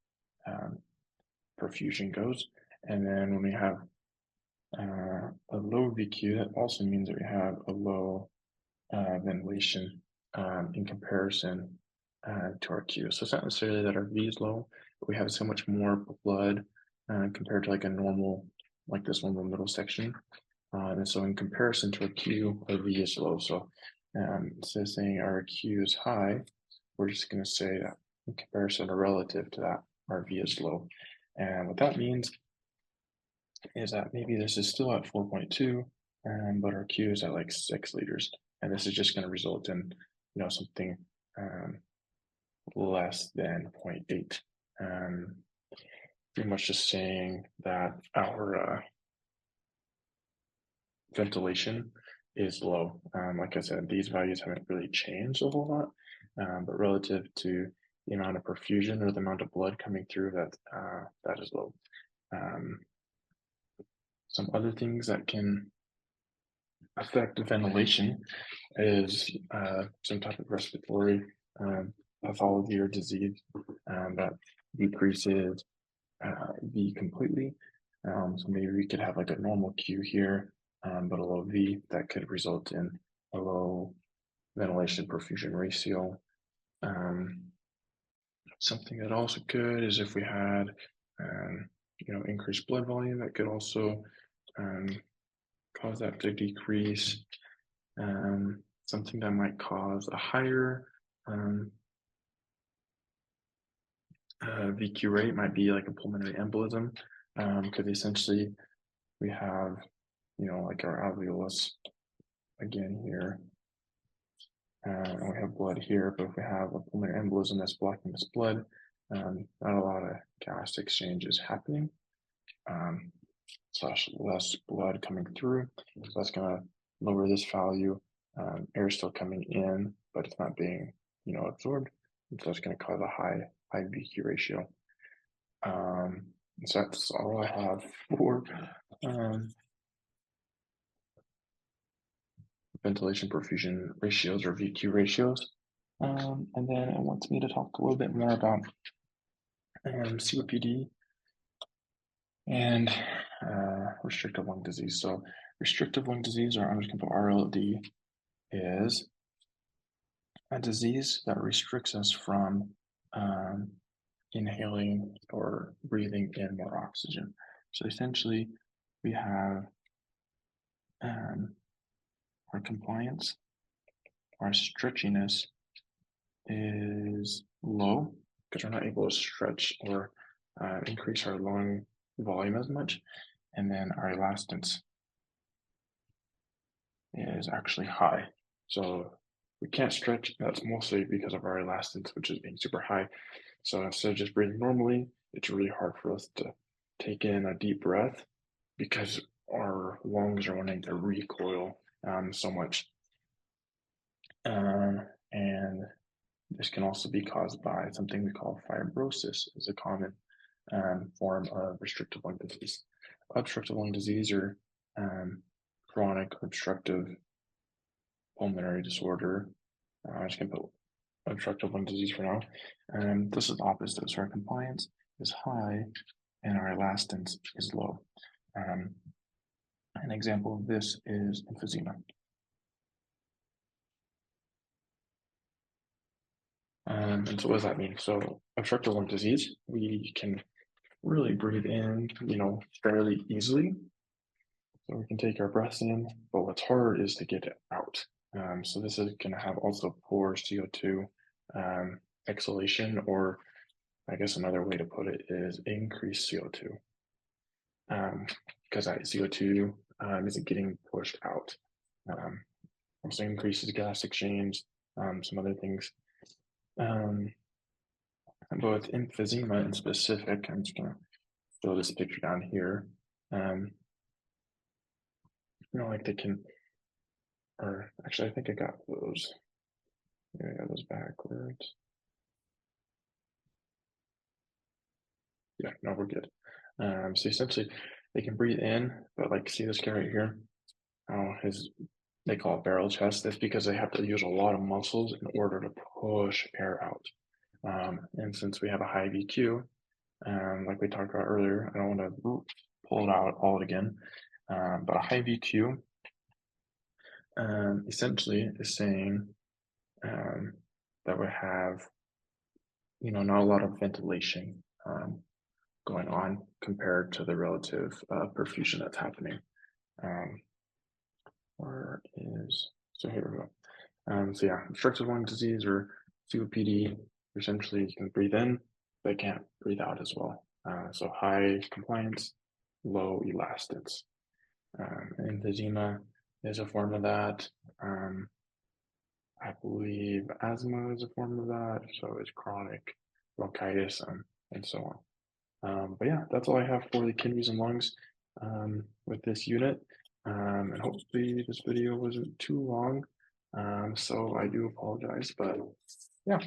perfusion goes. And then when we have a low VQ, that also means that we have a low ventilation in comparison to our Q. So it's not necessarily that our V is low, but we have so much more blood compared to like a normal, like this one, the middle section. And so in comparison to our Q, our V is low. So instead of saying our Q is high, we're just going to say that in comparison or relative to that, our V is low. And what that means is that maybe this is still at 4.2, but our Q is at like 6 liters. And this is just going to result in, something less than 0.8. Pretty much just saying that our ventilation is low. Like I said, these values haven't really changed a whole lot, but relative to the amount of perfusion or the amount of blood coming through, that is low. Some other things that can affect ventilation is some type of respiratory pathology or disease that decreases V completely. So maybe we could have like a normal Q here, but a low V that could result in a low ventilation perfusion ratio. Something that also could is if we had, increased blood volume, that could also cause that to decrease. Something that might cause a higher VQ rate might be like a pulmonary embolism, because essentially we have, like our alveolus again here, and we have blood here, but if we have a pulmonary embolism that's blocking this blood, not a lot of gas exchange is happening, slash less blood coming through. So that's going to lower this value. Air is still coming in, but it's not being, absorbed. And so it's going to cause a high VQ ratio. So that's all I have for ventilation perfusion ratios or VQ ratios. And then it wants me to talk a little bit more about COPD and restrictive lung disease. So restrictive lung disease, or I'm just going to put RLD, is a disease that restricts us from inhaling or breathing in more oxygen. So essentially, we have our compliance, our stretchiness is low because we're not able to stretch or increase our lung volume as much. And then our elastance is actually high. So we can't stretch. That's mostly because of our elastance, which is being super high. So instead of just breathing normally, it's really hard for us to take in a deep breath because our lungs are wanting to recoil so much. And this can also be caused by something we call fibrosis, is a common form of restrictive lung disease. Obstructive lung disease or chronic obstructive pulmonary disorder. I'm just going to put obstructive lung disease for now. This is the opposite. So our compliance is high and our elastance is low. An example of this is emphysema. And so what does that mean? So obstructive lung disease, we can really breathe in, fairly easily. So we can take our breaths in, but what's hard is to get it out. So this is going to have also poor CO2 exhalation, or I guess another way to put it is increased CO2, because that CO2 isn't getting pushed out. Also increases gas exchange, some other things. But with emphysema in specific, I'm just gonna throw this picture down here. Like they can, or actually, I think I got those. Maybe I got those backwards. Yeah, no, we're good. So essentially, they can breathe in, but like, see this guy right here? They call it barrel chest. That's because they have to use a lot of muscles in order to push air out. And since we have a high VQ, like we talked about earlier, I don't want to pull it out all again, but a high VQ essentially is saying that we have, not a lot of ventilation going on compared to the relative perfusion that's happening. So here we go. So yeah, obstructive lung disease or COPD, essentially you can breathe in, but can't breathe out as well. So high compliance, low elastance. Emphysema is a form of that. I believe asthma is a form of that. So is chronic bronchitis and so on. But yeah, that's all I have for the kidneys and lungs with this unit. And hopefully this video wasn't too long. So I do apologize, but yeah.